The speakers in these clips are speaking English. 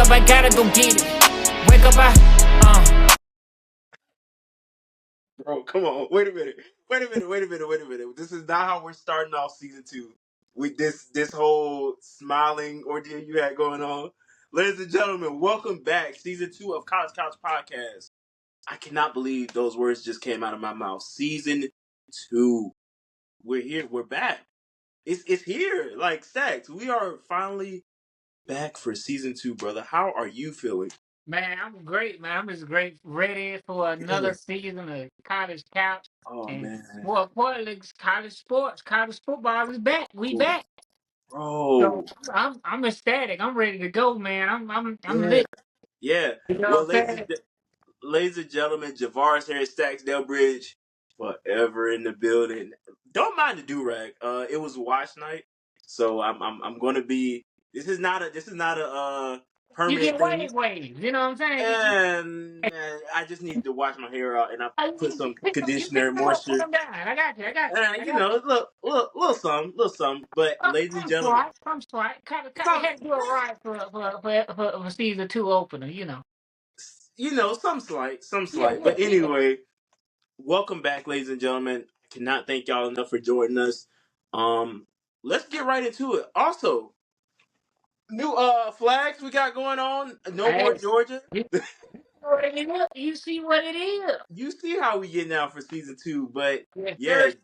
up, I gotta go get it. Wake up, Bro, come on. Wait a minute. This is not how we're starting off season 2 with this whole smiling ordeal you had going on. Ladies and gentlemen, welcome back. Season 2 of College Couch Podcast. I cannot believe those words just came out of my mouth. Season 2. We're here. We're back. It's here. Like Stackz, we are finally back for season 2, brother. How are you feeling? Man, I'm great, man. I'm just great, ready for Yeah. another season of College Couch. Oh And man. more importantly, college sports, college football is back. We Ooh, back. So bro. I'm ecstatic. I'm ready to go, man. I'm Yeah. lit. Yeah. You know Well, what I'm saying? ladies and gentlemen, Javaris here at Stack's Bridge, forever in the building. Don't mind the do rag. It was wash night, so I'm going to be. This is not a You permanent get thing, waves. You know what I'm saying? and I just need to wash my hair out, and I put You some pick conditioner, them up, put moisture. them down. I got you. I got you. I You got know, you. little something. But ladies and Some gentlemen, slight, some slight. Kind of some had to do it right for season 2 opener. You know. some Yeah, slight. yeah, But yeah. anyway. Welcome back, ladies and gentlemen. I cannot thank y'all enough for joining us. Um, let's get right into it. Also, new flags we got going on. No more Hey, Georgia. you see what it is? You see what it is? You see how we get now for season 2, but Yes, yeah, sir.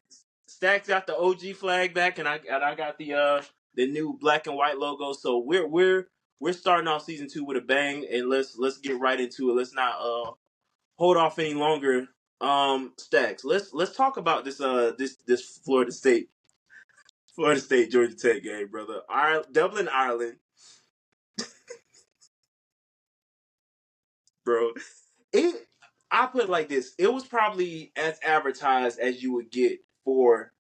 Stacks got the OG flag back, and I got the new black and white logo. So we're starting off season 2 with a bang, and let's get right into it. Let's not hold off any longer. Stacks, let's talk about this Florida State Georgia Tech game, brother. Dublin, Ireland, bro. It I put it like this: it was probably as advertised as you would get for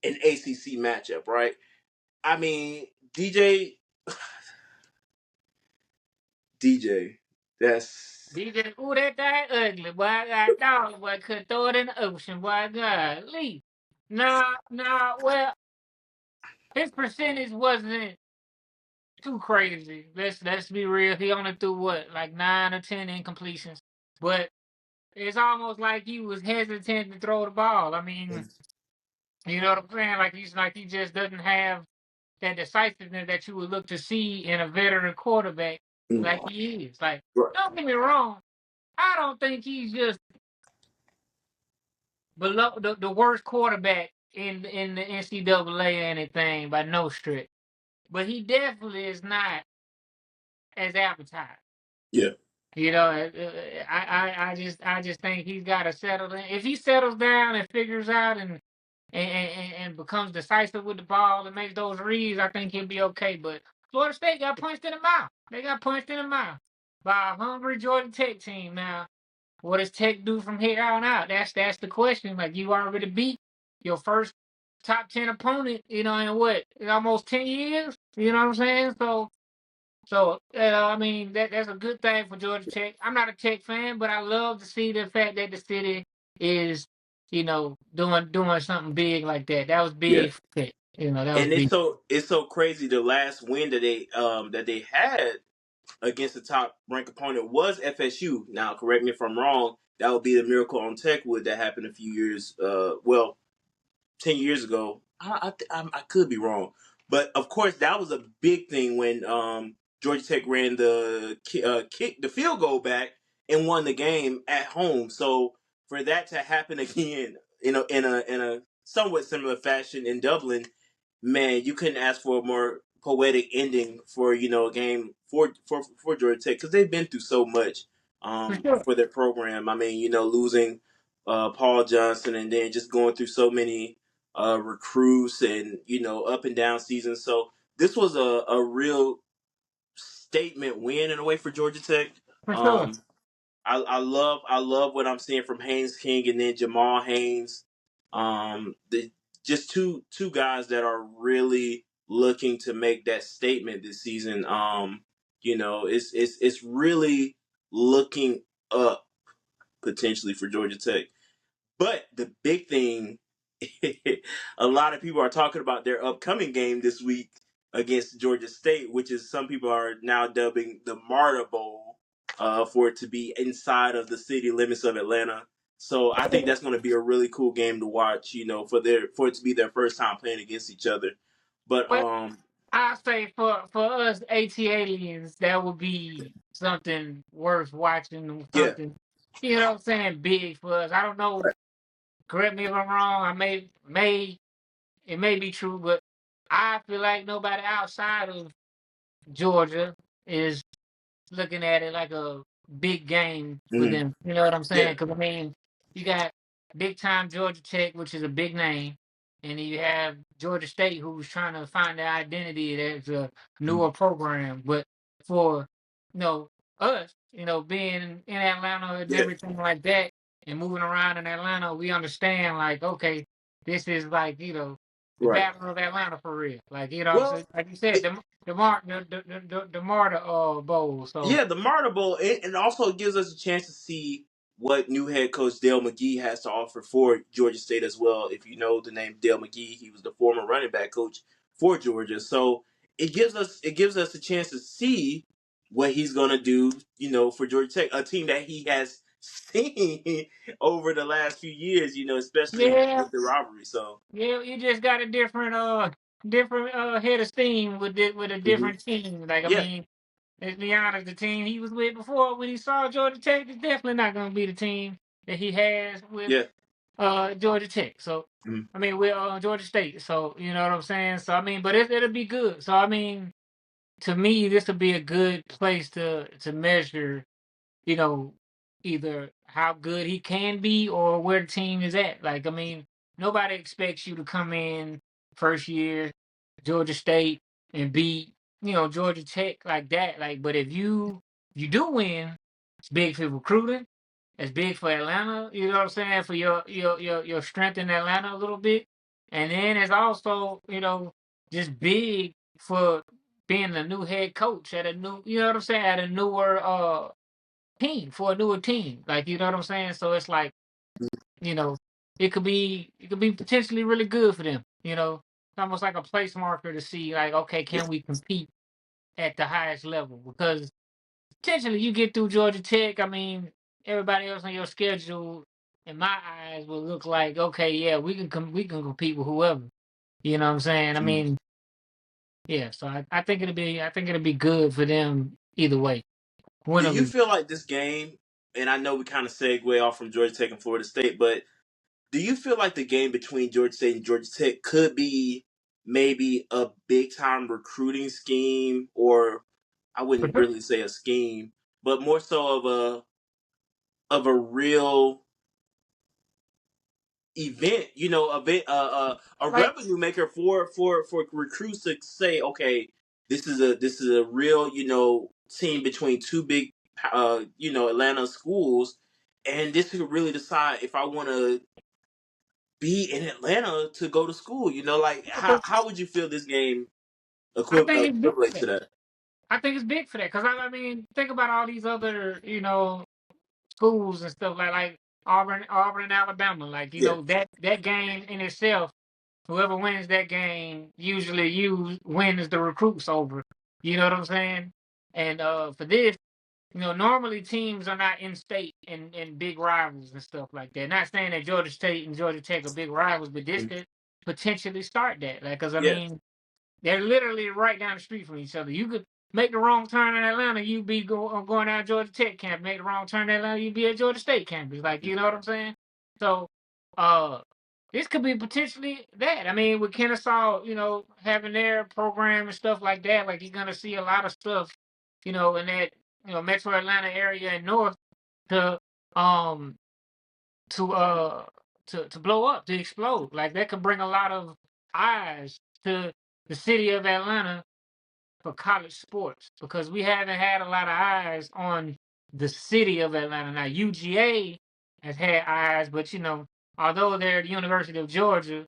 an ACC matchup, right? I mean, DJ, that's DJ, ooh, that guy ugly, boy. I got dog, boy. Could throw it in the ocean, boy. God, leave. Nah. Well, his percentage wasn't too crazy. Let's be real. He only threw what, like 9 or 10 incompletions, but it's almost like he was hesitant to throw the ball. I mean, you know what I'm saying? Like he just doesn't have that decisiveness that you would look to see in a veteran quarterback like he is. Like, right. don't get me wrong. I don't think he's just below the worst quarterback in the NCAA or anything by no stretch. But he definitely is not as advertised. Yeah, You know, I just think he's got to settle in. If he settles down and figures out and becomes decisive with the ball and makes those reads, I think he'll be okay. But Florida State got punched in the mouth. They got punched in the mouth by a hungry Georgia Tech team. Now, what does Tech do from here on out? That's the question. Like, you already beat your first top 10 opponent, you know, in what, in almost 10 years? You know what I'm saying? So I mean, that's a good thing for Georgia Tech. I'm not a Tech fan, but I love to see the fact that the city is, doing something big like that. That was yeah. big for Tech. That was And big. it's so crazy. The last win that they had against the top ranked opponent was FSU. Now, correct me if I'm wrong. That would be the miracle on Techwood that happened a few years. 10 years ago. I could be wrong, but of course that was a big thing when Georgia Tech ran the field goal back and won the game at home. So for that to happen again, in a somewhat similar fashion in Dublin, man, you couldn't ask for a more poetic ending for a game for Georgia Tech, because they've been through so much For sure. for their program. I mean, losing Paul Johnson, and then just going through so many recruits, and up and down seasons. So this was a real statement win in a way for Georgia Tech. For sure. Um, I love what I'm seeing from Haynes King and then Jamal Haynes. Just two guys that are really looking to make that statement this season. It's really looking up potentially for Georgia Tech. But the big thing, a lot of people are talking about their upcoming game this week. against Georgia State, which is some people are now dubbing the Marta Bowl, for it to be inside of the city limits of Atlanta. So I think that's going to be a really cool game to watch. For it to be their first time playing against each other. But But I say for us AT aliens, that would be something worth watching. yeah, Something, you know what I'm saying, big for us. I don't know. Correct me if I'm wrong. I may it may be true, but I feel like nobody outside of Georgia is looking at it like a big game for mm, them. You know what I'm yeah, saying? Because I mean, you got big time Georgia Tech, which is a big name, and then you have Georgia State, who's trying to find their identity as a mm, newer program. But for us, being in Atlanta and yeah, everything like that, and moving around in Atlanta, we understand like, okay, this is like the right. Battle of Atlanta for real. Like what I'm saying, Well, like you said, it, the Martyr Bowl. So yeah, the Marta Bowl, and also gives us a chance to see what new head coach Dale McGee has to offer for Georgia State as well. If you know the name Dale McGee, he was the former running back coach for Georgia, so it gives us a chance to see what he's gonna do. For Georgia Tech, a team that he has seen over the last few years. Especially yeah, with the rivalry. So yeah, you just got a different head of steam with a mhm. different team. Like I Yeah, mean, let's be honest, the team he was with before when he saw Georgia Tech is definitely not going to be the team that he has with yeah, Georgia Tech. So mhm. I mean, with Georgia State. So you know what I'm saying. So I mean, but it'll be good. So I mean, to me, this would be a good place to measure you know, either how good he can be or where the team is at. Like, I mean, nobody expects you to come in first year, Georgia State, and beat, Georgia Tech like that. Like, but if you do win, it's big for recruiting. It's big for Atlanta, you know what I'm saying, for your strength in Atlanta a little bit. And then it's also, just big for being a new head coach at a new, you know what I'm saying, at a newer team for a newer team. Like you know what I'm saying? So it's like, you know, it could be potentially really good for them. It's almost like a place marker to see like, okay, Yeah, can we compete at the highest level? Because potentially you get through Georgia Tech, I mean, everybody else on your schedule, in my eyes, will look like, okay, yeah, we can compete with whoever. You know what I'm saying? I mhm. mean, yeah. So I think it'll be good for them either way. Win Do or you lose. feel like this game, and I know we kind of segue off from Georgia Tech and Florida State, but do you feel like the game between Georgia State and Georgia Tech could be maybe a big time recruiting scheme, or I wouldn't really say a scheme, but more so of a real event, a Like revenue maker for recruits to say, okay, this is a real team between two big Atlanta schools, and this could really decide if I want to be in Atlanta to go to school. Like how would you feel this game I think it's big for equivalent to that. that? I think it's big for that because I mean, think about all these other schools and stuff like Auburn, and Alabama. Like Yeah, that game in itself, whoever wins that game usually wins the recruits over. You know what I'm saying? And for this, normally teams are not in state and big rivals and stuff like that. Not saying that Georgia State and Georgia Tech are big rivals, but this mm, could potentially start that. Like, cause I yeah, mean, they're literally right down the street from each other. You could make the wrong turn in Atlanta, you be going out Georgia Tech camp. Make the wrong turn in Atlanta, you be at Georgia State campus. Like, you know what I'm saying? So, uh, this could be potentially that. I mean, with Kennesaw, having their program and stuff like that, like you're gonna see a lot of stuff, in that Metro Atlanta area and north to um to to blow up, to explode. Like that could bring a lot of eyes to the city of Atlanta for college sports because we haven't had a lot of eyes on the city of Atlanta. Now UGA has had eyes, but although they're the University of Georgia,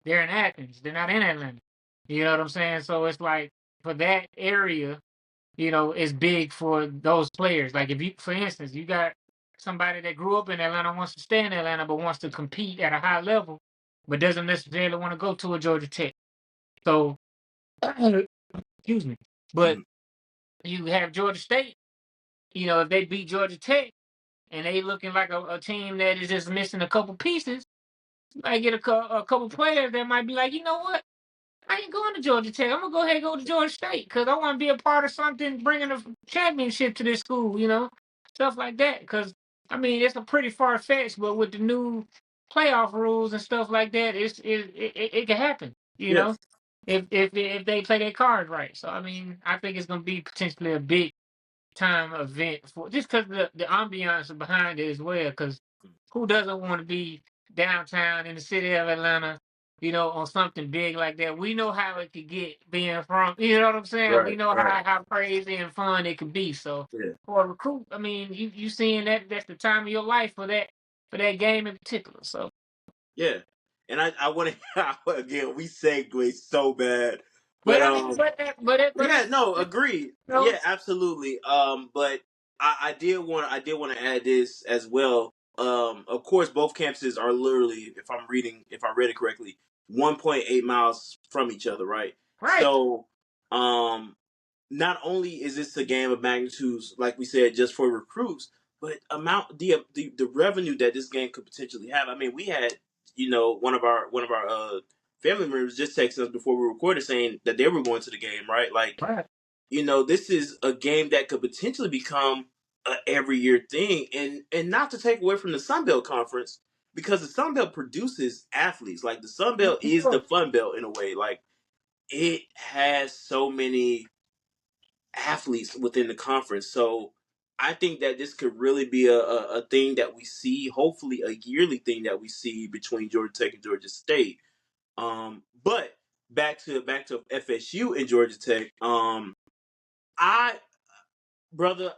they're in Athens. They're not in Atlanta. You know what I'm saying? So it's like for that area, is big for those players. Like if you, for instance, you got somebody that grew up in Atlanta, wants to stay in Atlanta, but wants to compete at a high level, but doesn't necessarily want to go to a Georgia Tech. So Excuse me. But Mhm. you have Georgia State. If they beat Georgia Tech and they looking like a team that is just missing a couple pieces, you might get a couple players that might be like, you know what? I ain't going to Georgia Tech. I'm gonna go ahead and go to Georgia State because I want to be a part of something, bringing a championship to this school. Stuff like that. Because I mean, it's a pretty far fetched, but with the new playoff rules and stuff like that, it can happen. Yes. If they play their cards right. So I mean, I think it's gonna be potentially a big time event for just because the ambiance behind it as well. Because who doesn't want to be downtown in the city of Atlanta, on something big like that? We know how it could get being from, you know what I'm saying? We Right. know Right. how crazy and fun it could be. So Yeah. for a recruit, I mean, you seeing that's the time of your life for that game in particular. So, Yeah. And I want to again. We segue so bad, but but I mean, but yeah, no, you agreed. know, Yeah, absolutely. But I did want to add this as well. Of course, both campuses are literally, if I read it correctly, 1.8 miles from each other, right? right, So, not only is this a game of magnitudes, like we said, just for recruits, but the revenue that this game could potentially have. I mean, we had one of our family members just texted us before we recorded saying that they were going to the game, right? Like, right, this is a game that could potentially become a every year thing, and not to take away from the Sun Belt Conference, because the Sun Belt produces athletes. Like, the Sun Belt of is the course. Fun Belt in a way. Like, it has so many athletes within the conference. So I think that this could really be a thing that we see, hopefully a yearly thing that we see between Georgia Tech and Georgia State. But back to FSU and Georgia Tech. I brother,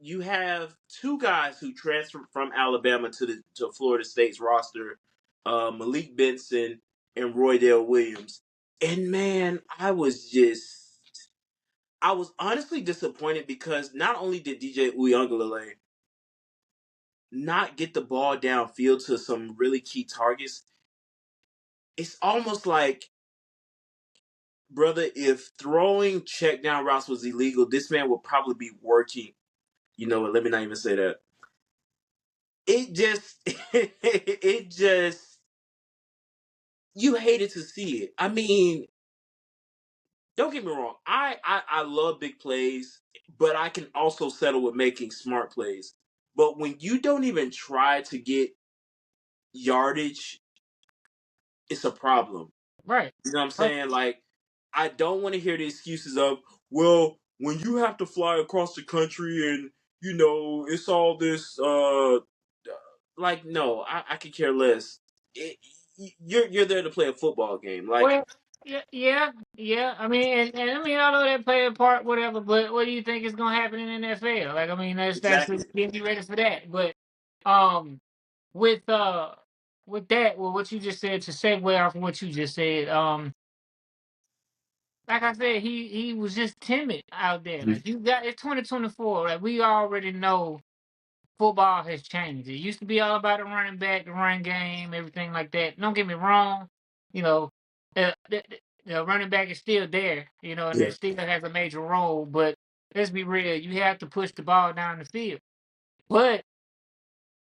you have two guys who transferred from Alabama to Florida State's roster, Malik Benson and Roydale Williams. And man, I was honestly disappointed because not only did DJ Uiagalelei not get the ball downfield to some really key targets, it's almost like, brother, if throwing check down routes was illegal, this man would probably be working. You know what? Let me not even say that. It just, it just, you hated to see it. I mean, don't get me wrong. I love big plays, but I can also settle with making smart plays. But when you don't even try to get yardage, it's a problem. Right. You know what I'm Right. saying? Like, I don't want to hear the excuses of, well, when you have to fly across the country and it's all this like, no, I could care less. It, you're there to play a football game. Like, Well, yeah, yeah, yeah. I mean, and I mean, I know they play a part, whatever. But what do you think is gonna happen in NFL? Like, I mean, that's exactly. getting you ready for that. But um, with with that, well, what you just said to segue off of what you just said, like I said, he was just timid out there. Mhm. Like it's 2024. Like we already know football has changed. It used to be all about the running back, the run game, everything like that. Don't get me wrong, you know, the running back is still there, and Yeah. it still has a major role. But let's be real, you have to push the ball down the field. But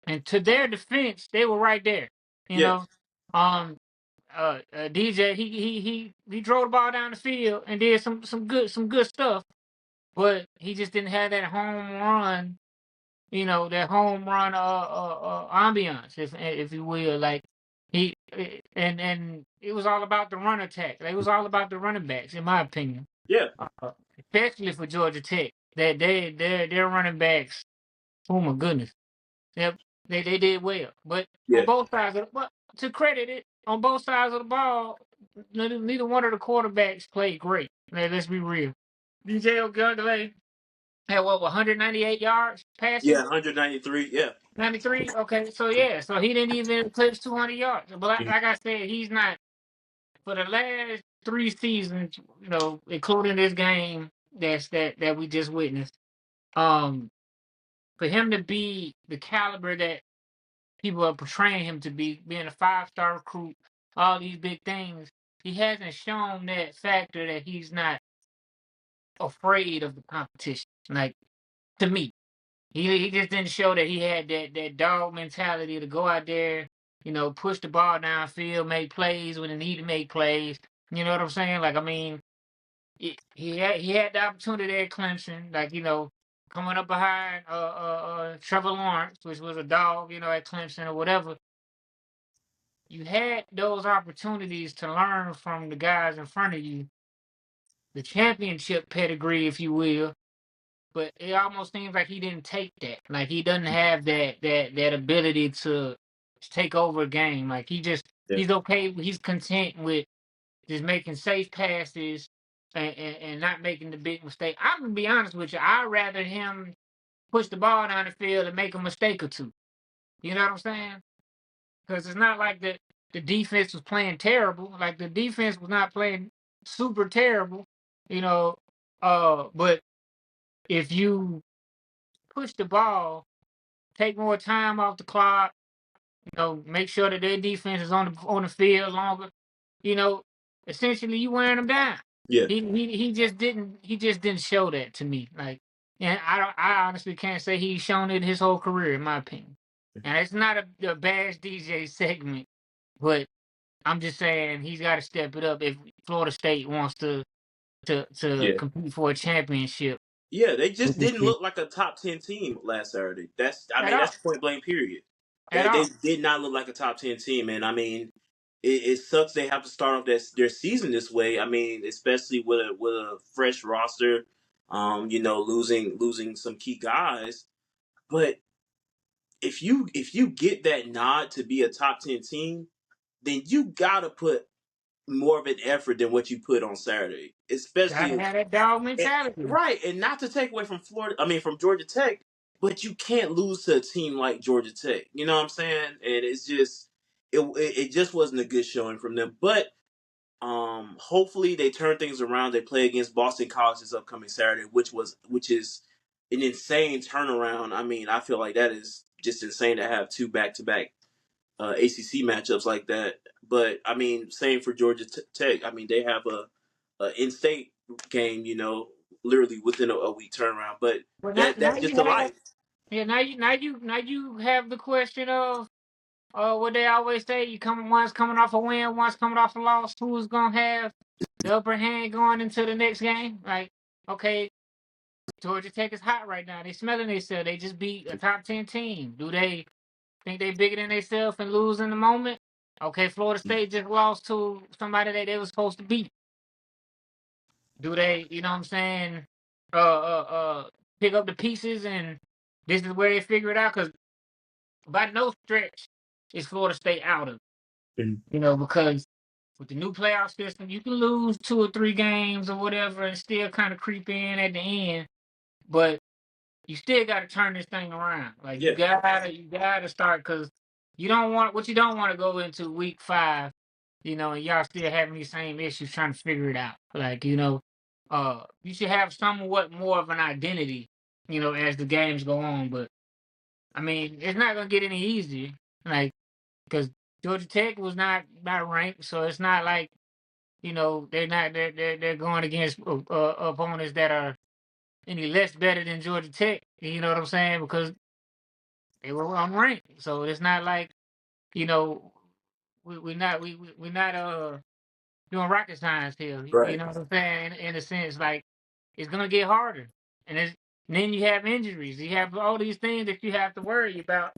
and to their defense, they were right there. You Yeah. know, um, DJ he drove the ball down the field and did some good stuff, but he just didn't have that home run, that home run ambiance, if you will. Like and it was all about the run attack. Like, it was all about the running backs, in my opinion. Yeah. Especially for Georgia Tech. That their running backs, oh my goodness. Yep, they did well. But on Yeah. both sides but to credit it, on both sides of the ball, neither one of the quarterbacks played great. Let's be real. DJ Ogundele had 198 yards Yeah. passing? 193. Yeah. 93? Okay, so yeah, so he didn't even eclipse 200 yards. But Mhm. like I said, he's not, for the last 3 seasons, including this game that we just witnessed. Um, for him to be the caliber that people are portraying him to be, being a 5-star recruit, all these big things, he hasn't shown that factor that he's not afraid of the competition. Like to me, he just didn't show that he had that dog mentality to go out there, push the ball downfield, make plays when he need to make plays. You know what I'm saying? Like I mean, he had the opportunity at Clemson, like coming up behind Trevor Lawrence, which was a dog, at Clemson or whatever. You had those opportunities to learn from the guys in front of you, the championship pedigree, if you will. But it almost seems like he didn't take that. Like he doesn't have that ability to take over a game. Like Yeah. he's okay. He's content with just making safe passes and not making the big mistake. I'm gonna be honest with you. I'd rather him push the ball down the field and make a mistake or two. You know what I'm saying? Because it's not like the defense was playing terrible. Like the defense was not playing super terrible. You know, but if you push the ball, take more time off the clock, make sure that their defense is on the field longer. You know, essentially you wearing them down. Yeah. He just didn't show that to me. Like, and I honestly can't say he's shown it his whole career, in my opinion. And it's not a bash DJ segment, but I'm just saying he's got to step it up if Florida State wants to Yeah. compete for a championship Yeah, they just this didn't year. look like a top 10 team last Saturday. At all, That's point blank period. at They all. did not look like a top 10 team, and I mean, it sucks they have to start off their season this way. I mean, especially with a fresh roster, losing some key guys. But if you get that nod to be a top 10 team, then you gotta put more of an effort than what you put on Saturday, Gotta especially. have that dog And, mentality. right, and not to take away from from Georgia Tech, but you can't lose to a team like Georgia Tech. You know what I'm saying? And it's just it just wasn't a good showing from them. But hopefully they turn things around. They play against Boston College this upcoming Saturday, which is an insane turnaround. I mean, I feel like that is just insane to have two back-to-back ACC matchups like that. But I mean, same for Georgia Tech. I mean, they have a in-state game, literally within a week turnaround. But But now that's you just the have life. yeah now you have the question of what they always say, one's coming off a win, one's coming off a loss. Who's gonna have the upper hand going into the next game? Like, okay, Georgia Tech is hot right now. They smelling themselves. They just beat a top 10 team. Do they think they bigger than themselves and lose in the moment? Okay, Florida State just lost to somebody that they were supposed to beat. Do they, you know what I'm saying? Pick up the pieces and this is where they figure it out? Because by no stretch is Florida State out of it. Mhm. Because with the new playoff system, you can lose 2 or 3 games or whatever and still kind of creep in at the end. But you still got to turn this thing around. Like you Yeah. gotta start because you don't want to go into week 5, and y'all still having these same issues trying to figure it out. Like you should have somewhat more of an identity, as the games go on. But I mean, it's not gonna get any easier. Like because Georgia Tech was not ranked, so it's not like they're going against opponents that are any less better than Georgia Tech. You know what I'm saying? Because they were unranked, so it's not like you know we're not doing rocket science here. You Right. know what I'm saying? In a sense, like it's gonna get harder, and then you have injuries. You have all these things that you have to worry about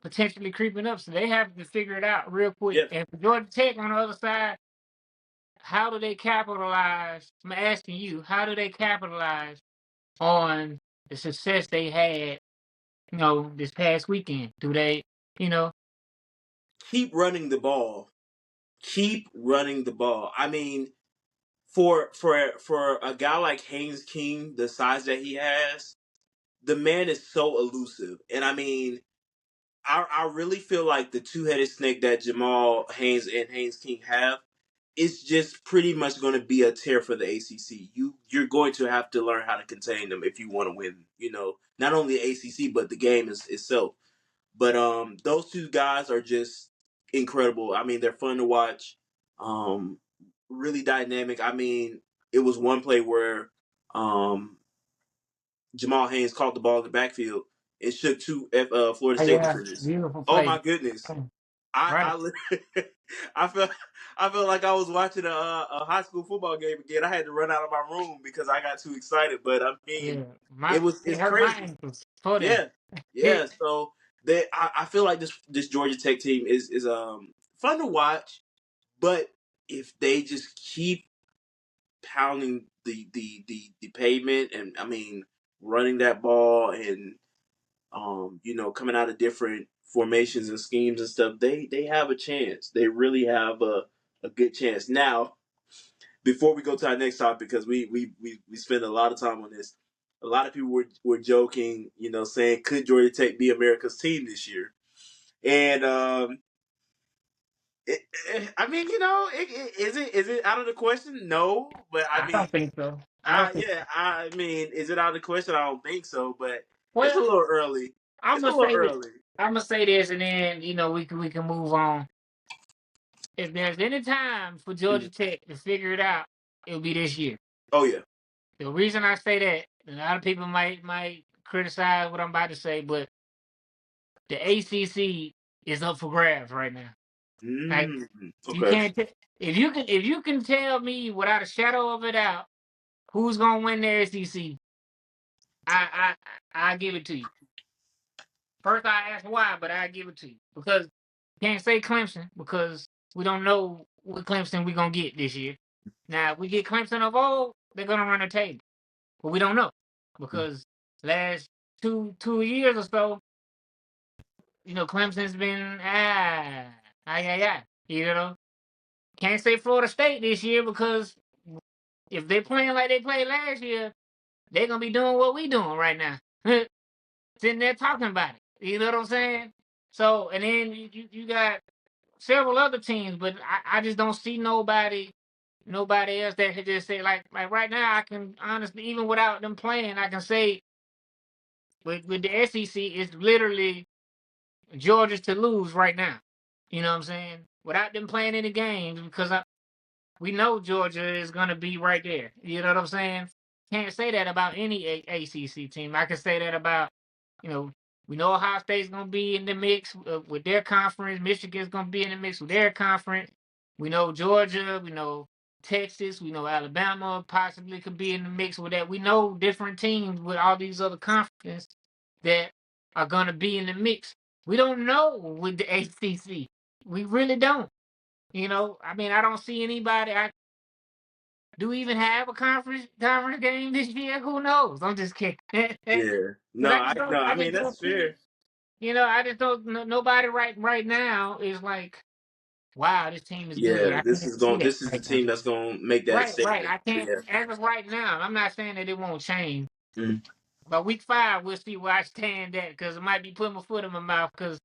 potentially creeping up. So they have to figure it out real quick. Yeah. And for Georgia Tech on the other side, how do they capitalize? I'm asking you, how do they capitalize on the success they had, this past weekend? Do they, you know, Keep running the ball. Keep running the ball. I mean, for a guy like Haynes King, the size that he has, the man is so elusive. And I mean, I really feel like the two-headed snake that Jamal Haynes and Haynes King have is just pretty much going to be a tear for the ACC. You're going to have to learn how to contain them if you want to win. Not only the ACC but the game itself. But those two guys are just incredible. I mean, they're fun to watch. Really dynamic. I mean, it was one play where Um, Jamal Haynes caught the ball in the backfield and shook two Florida Oh, State yeah, defenders. beautiful Oh play. my goodness! Right. I felt I felt like I was watching a high school football game again. I had to run out of my room because I got too excited. But I mean, Yeah, it it's hurt my crazy. ankles for them. Yeah, yeah. So I feel like this Georgia Tech team is fun to watch, but if they just keep pounding the pavement and I mean running that ball and coming out of different formations and schemes and stuff, they have a chance. They really have a good chance. Now, before we go to our next topic, because we spend a lot of time on this, a lot of people were joking, saying could Georgia Tech be America's team this year? And I mean, is it out of the question? No, but I I don't mean, think so. I don't think. I mean, is it out of the question? I don't think so, but it's a Well, little early. I'm It's a gonna little say this. early. I'm gonna say this, and then we can move on. If there's any time for Georgia Mhm. Tech to figure it out, it'll be this year. Oh yeah. The reason I say that, a lot of people might criticize what I'm about to say, but the ACC is up for grabs right now. Like you Okay. can't if you can tell me without a shadow of a doubt who's gonna win the SEC, I I give it to you. First I ask why, but I give it to you because you can't say Clemson because we don't know what Clemson we're gonna get this year. Now if we get Clemson of old, they're gonna run the table, but we don't know because last two years or so, Clemson's been you know. Can't say Florida State this year because if they're playing like they played last year, they're gonna be doing what we doing right now, sitting there talking about it. You know what I'm saying? So, and then you got several other teams, but I just don't see nobody else that could just say like right now. I can honestly, even without them playing, I can say with the SEC, it's literally Georgia to lose right now. You know what I'm saying? Without them playing any games, because we know Georgia is going to be right there. You know what I'm saying? Can't say that about any ACC team. I can say that about, you know, we know Ohio State's going to be in the mix with their conference. Michigan's going to be in the mix with their conference. We know Georgia. We know Texas. We know Alabama possibly could be in the mix with that. We know different teams with all these other conferences that are going to be in the mix. We don't know with the ACC. We really don't. I mean, I don't see anybody. Do we even have a conference game this year? Who knows? I'm just kidding. Because Yeah. No, I just don't. I I mean just that's don't see. fair. I just don't. Nobody right now is like, wow, this team is good. Yeah, I can't see that this is the right now. team that's gonna make that Right. statement. I can't. Yeah. As of right now, I'm not saying that it won't change. Mhm. By week 5, we'll see where I stand at. Because it might be putting my foot in my mouth. Because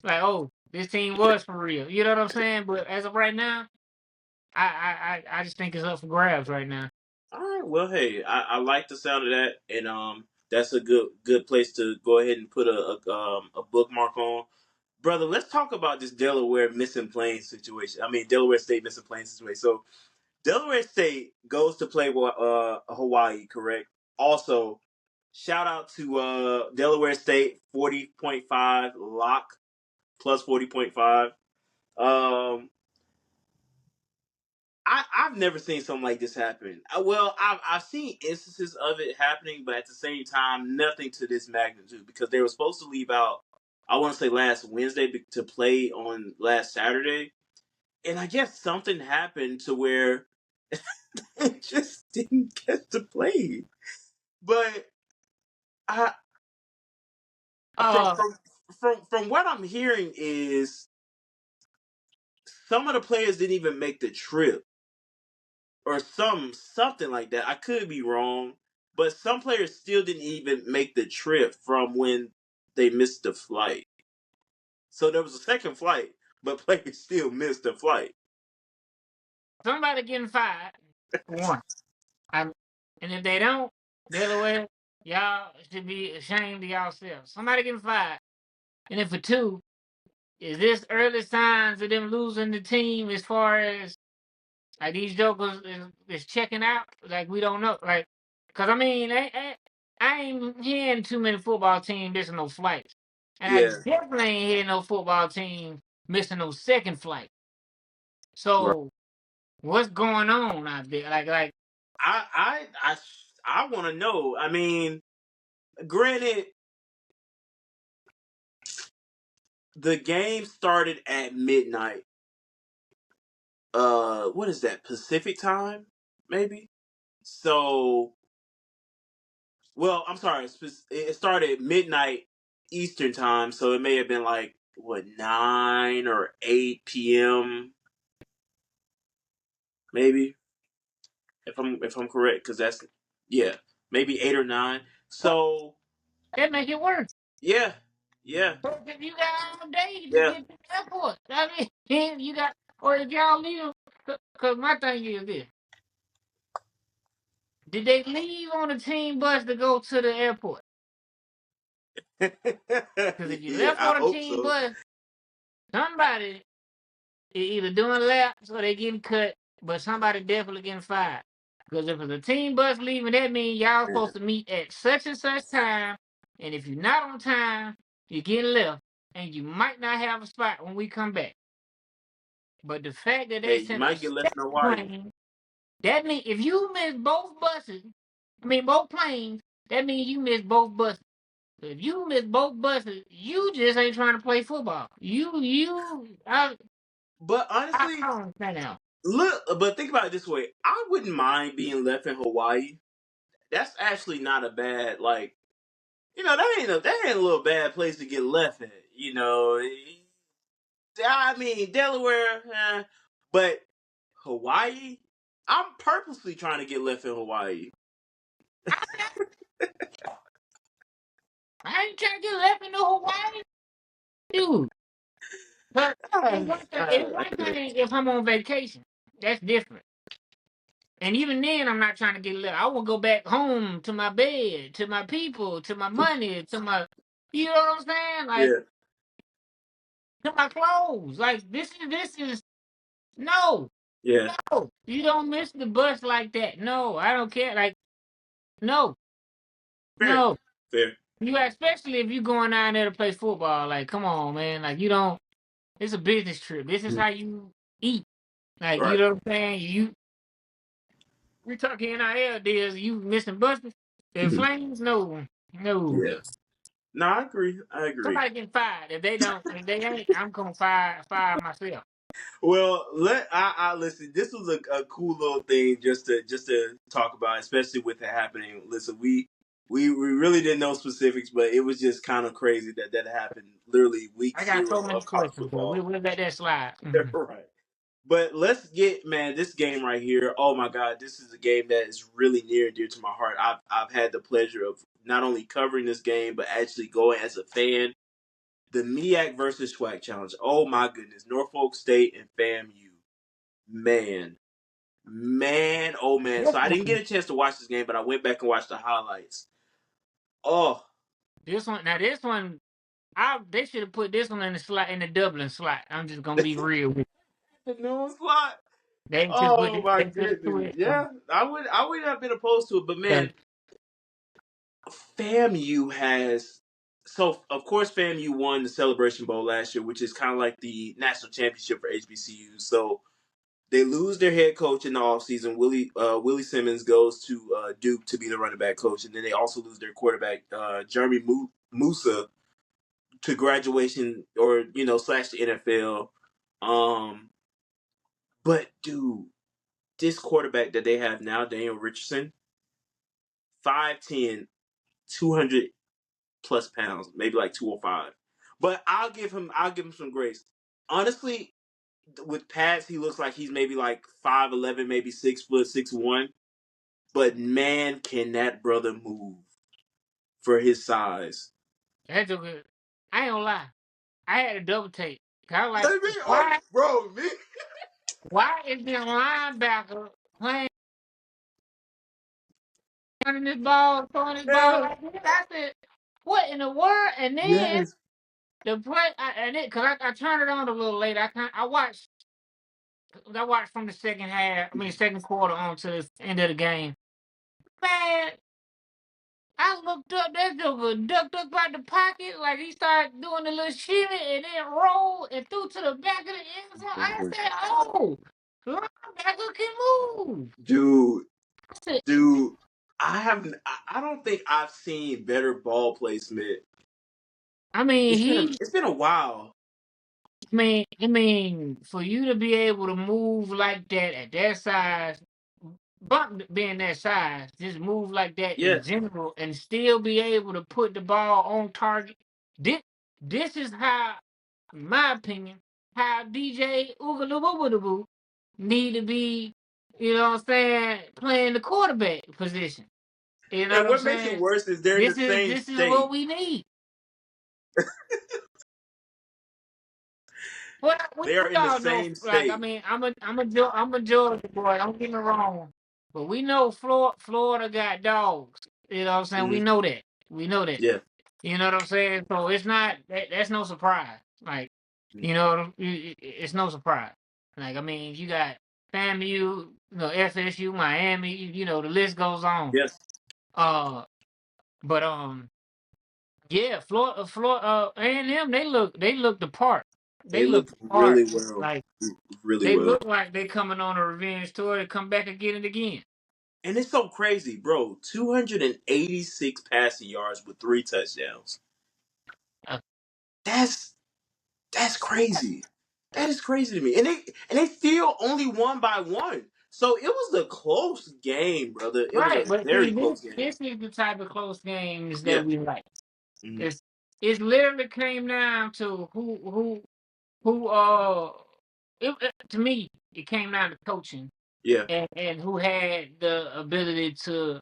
like, oh, this team was for real. You know what I'm saying? But as of right now, I just think it's up for grabs right now. All right. Well, hey, I like the sound of that, and that's a good place to go ahead and put a bookmark on, brother. Let's talk about this Delaware missing plane situation. I mean, Delaware State missing plane situation. So Delaware State goes to play Hawaii, correct? Also, shout out to Delaware State 40.5 lock plus 40.5. Um, I've never seen something like this happen. Well, I've seen instances of it happening, but at the same time, nothing to this magnitude because they were supposed to leave out. I want to say last Wednesday to play on last Saturday, and I guess something happened to where it just didn't get to play. But I Uh, from what I'm hearing is some of the players didn't even make the trip or something like that. I could be wrong, but some players still didn't even make the trip from when they missed the flight. So there was a second flight, but players still missed the flight. somebody getting fired for one. I'm, and if they don't, Delaware, y'all should be ashamed of yourselves. Somebody getting fired. And then for two, is this early signs of them losing the team as far as like these jokers is checking out? Like we don't know. Like, Cause I mean, I ain't hearing too many football teams missing no flights, and I Yeah. definitely ain't hearing no football team missing no second flight. Right. So what's going on out there? Like I I I I want to know. I mean, granted, the game started at midnight. What is that? Pacific time, maybe. So, well, I'm sorry. It started at midnight Eastern time, so it may have been like what 9 or 8 p.m. maybe if I'm correct, because that's yeah, maybe 8 or 9. So that make it worse. yeah, yeah, So if you got all day to yeah. get to the airport, I mean, you got, or if y'all leave, because my thing is this: did they leave on a team bus to go to the airport? Because if you Yeah, left I on a hope team so. bus, somebody is either doing laps or they getting cut, but somebody definitely getting fired. Because if it's a team bus leaving, that means y'all Yeah. supposed to meet at such and such time, and if you're not on time, you're getting left, and you might not have a spot when we come back. But the fact that Hey, they you sent a might get left in second Hawaii. plane, that means if you miss both buses, I mean both planes, that means you miss both buses. If you miss both buses, you just ain't trying to play football. But I honestly, don't understand now. but think about it this way: I wouldn't mind being left in Hawaii. That's actually not a bad that ain't a little bad place to get left at. I mean Delaware, but Hawaii. I'm purposely trying to get left in Hawaii. I ain't trying to get left in no Hawaii, dude. But it's one thing if I'm on vacation. That's different. And even then, I'm not trying to get left. I will go back home to my bed, to my people, to my money, to my, you know what I'm saying? Like, Yeah, to my clothes. Like, this is, no, yeah, no. You don't miss the bus like that. No, I don't care. Like, no, fair, no. fair, You especially if you going down there to play football. Like, come on, man. Like, you don't. It's a business trip. This is how you eat. Like, you right. know what I'm saying? We talking NIL deals. You missing buses? The Mhm. flames? No, no. Yeah. No, I agree. I agree. Somebody getting fired. If they don't, if they ain't, I'm gonna fire myself. Well, I listen. This was a cool little thing just to talk about, especially with it happening. Listen, we really didn't know specifics, but it was just kind of crazy that happened. Literally week I got so zero many of college questions, but football. we'll let that slide. Right. But let's get this game right here. Oh my God, this is a game that is really near and dear to my heart. I've had the pleasure of not only covering this game but actually going as a fan. The MEAC versus SWAC challenge. Oh my goodness, Norfolk State and FAMU. Man, man, oh man. This So I didn't one, get a chance to watch this game, but I went back and watched the highlights. Oh, this one, they should have put this one in the slot in the Dublin slot. I'm just gonna be real with you. the news slot. They should put Oh this. my They should have put goodness. it. Yeah, I would not have been opposed to it, but man, FAMU has so of course FAMU won the Celebration Bowl last year, which is kind of like the national championship for HBCUs. So they lose their head coach in the offseason. Willie Simmons goes to Duke to be the running back coach, and then they also lose their quarterback Jeremy Musa to graduation or slash the NFL. Um, but dude, this quarterback that they have now, Daniel Richardson, 5'10", 200+ pounds, maybe like 205. But I'll give him some grace. Honestly, with pads, he looks like he's maybe like 5'11", maybe 6 foot 6'1". But man, can that brother move for his size? That's a good. I ain't gonna lie. I had a double take. I was like, Let me, oh, why? bro, me. Why is this linebacker playing running this ball, throwing this ball Yeah. like this? I said, what in the world? And then Yes. the play, because I turned it on a little later. I watched from the second half. I mean, second quarter on to the end of the game. Man, I looked up, that joker ducked up out the pocket, like he started doing a little shimmy and then rolled and threw to the back of the end zone. I said, oh, linebacker can move. Dude, I said, dude, I don't think I've seen better ball placement. I mean, It's been a while. for you to be able to move like that at that size, Buck being that size, just move like that Yeah. in general and still be able to put the ball on target. This is how, in my opinion, how DJ Oogaloo need to be, you know what I'm saying, playing the quarterback position. You know And what I'm what makes it saying? worse is they're in the same This is what state. we need. Well, They are we in the all know, same like, I state. mean, I'm a Georgia boy. Don't get me wrong, but we know Florida got dogs. You know what I'm saying? We Mhm. know that. We know that. Yeah. You know what I'm saying? So it's not that's no surprise. Like, Mhm. you know, it's no surprise. Like, I mean, you got FAMU, you know, FSU, Miami. You know, the list goes on. Yes. Uh, but yeah, A&M, they look the part. They They look look the part. really well. Like, Really they well. look like they coming on a revenge tour to come back and get it again. And it's so crazy, bro. 286 passing yards with 3 touchdowns. Uh, That's crazy. That is crazy to me. And they still only won by 1. So it was a close game, brother. It was a right, but very see, close game. this is the type of close games Yeah. that we like. Mhm. It's literally came down to who to me it came down to coaching Yeah. and who had the ability to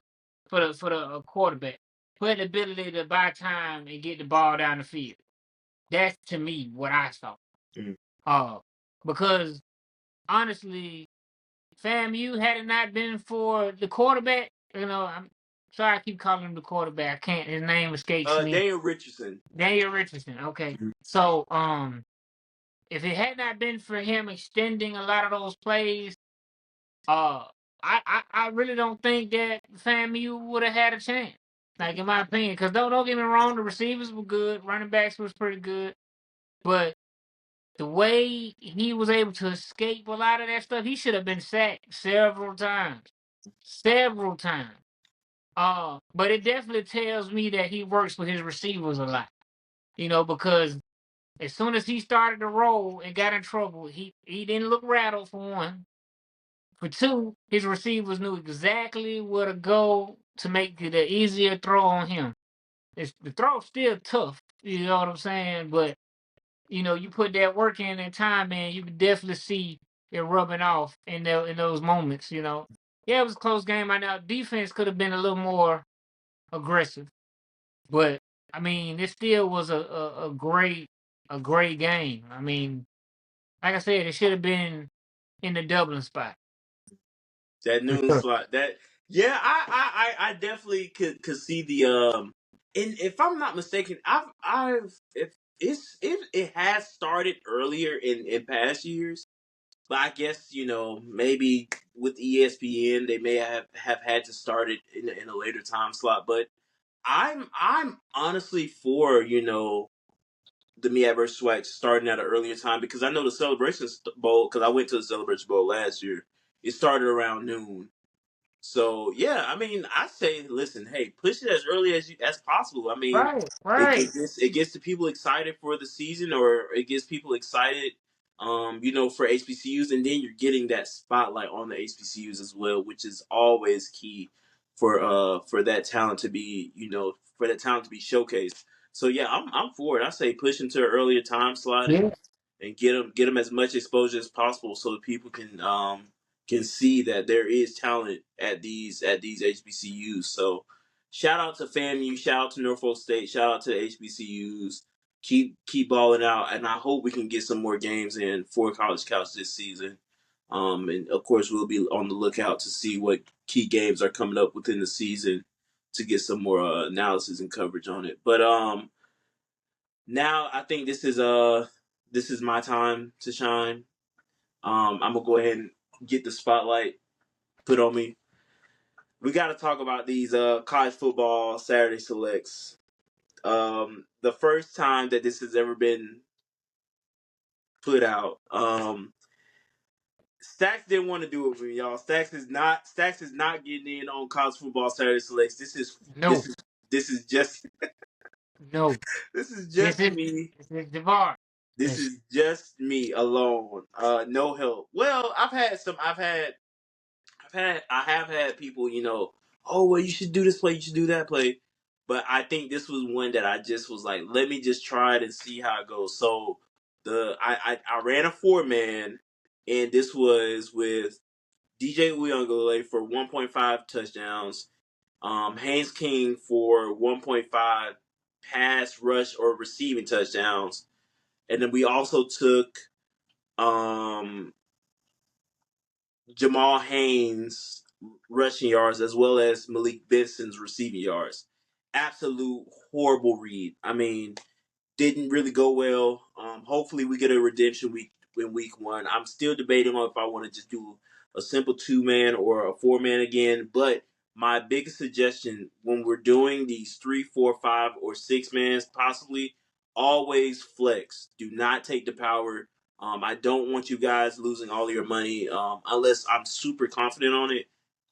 for the quarterback, who had the ability to buy time and get the ball down the field. That's to me what I saw. Mhm. Uh, because honestly, FAMU had it not been for the quarterback, you know, I'm sorry I keep calling him the quarterback. I can't. His name escapes me. Daniel Richardson. Daniel Richardson. Okay, Mhm. so if it had not been for him extending a lot of those plays, uh, I really don't think that FAMU would have had a chance. Like, in my opinion, because don't get me wrong, the receivers were good, running backs was pretty good, but the way he was able to escape a lot of that stuff, he should have been sacked several times. Several times. But it definitely tells me that he works with his receivers a lot. You know, because as soon as he started to roll and got in trouble, he didn't look rattled for one. For two, his receivers knew exactly where to go to make it an easier throw on him. The throw's still tough, you know what I'm saying? But you know, you put that work in and time in, you can definitely see it rubbing off in those moments. You know, yeah, it was a close game. I know defense could have been a little more aggressive, but I mean, it still was a great game. I mean, like I said, it should have been in the Dublin spot. That For noon sure. slot. That yeah, I definitely could see the and if I'm not mistaken, I've if if it has started earlier in past years, but I guess, maybe with ESPN they may have had to start it in a later time slot. But I'm honestly for, the Mia versus Swag starting at an earlier time, because I know the Celebration Bowl, because I went to the Celebration Bowl last year. It started around noon. So yeah, I mean, I say, listen, hey, push it as early as possible. I mean, Right, right. it gets the people excited for the season, or it gets people excited, for HBCUs, and then you're getting that spotlight on the HBCUs as well, which is always key for that talent to be, showcased. So yeah, I'm for it. I say push into an earlier time slot, Yeah, and get them as much exposure as possible, so that people can see that there is talent at these HBCUs. So shout out to FAMU, shout out to Norfolk State, shout out to HBCUs. Keep balling out, and I hope we can get some more games in for College Couch this season. And of course, we'll be on the lookout to see what key games are coming up within the season to get some more analysis and coverage on it. But now I think this is my time to shine. I'm gonna go ahead and get the spotlight put on me. we got to talk about these college football Saturday selects. The first time that this has ever been put out. Stackz didn't want to do it with me, y'all. Stackz is not getting in on college football Saturday selects. This is No, this is this is just no. this is This just is me. this is Javaris. This Listen, is just me alone. No help. Well, I have had people, oh well, you should do this play, you should do that play. But I think this was one that I just was like, let me just try it and see how it goes. So I ran a 4-man, and this was with DJ Uyunglele for 1.5 touchdowns, Haynes King for 1.5 pass, rush, or receiving touchdowns, and then we also took um, Jamal Haynes rushing yards as well as Malik Benson's receiving yards. Absolute horrible read. I mean, didn't really go well. Hopefully, we get a redemption week in week one. I'm still debating on if I want to just do a simple 2-man or a 4-man again. But my biggest suggestion when we're doing these 3, 4, 5, or 6-mans, possibly always flex. Do not take the power. I don't want you guys losing all of your money unless I'm super confident on it.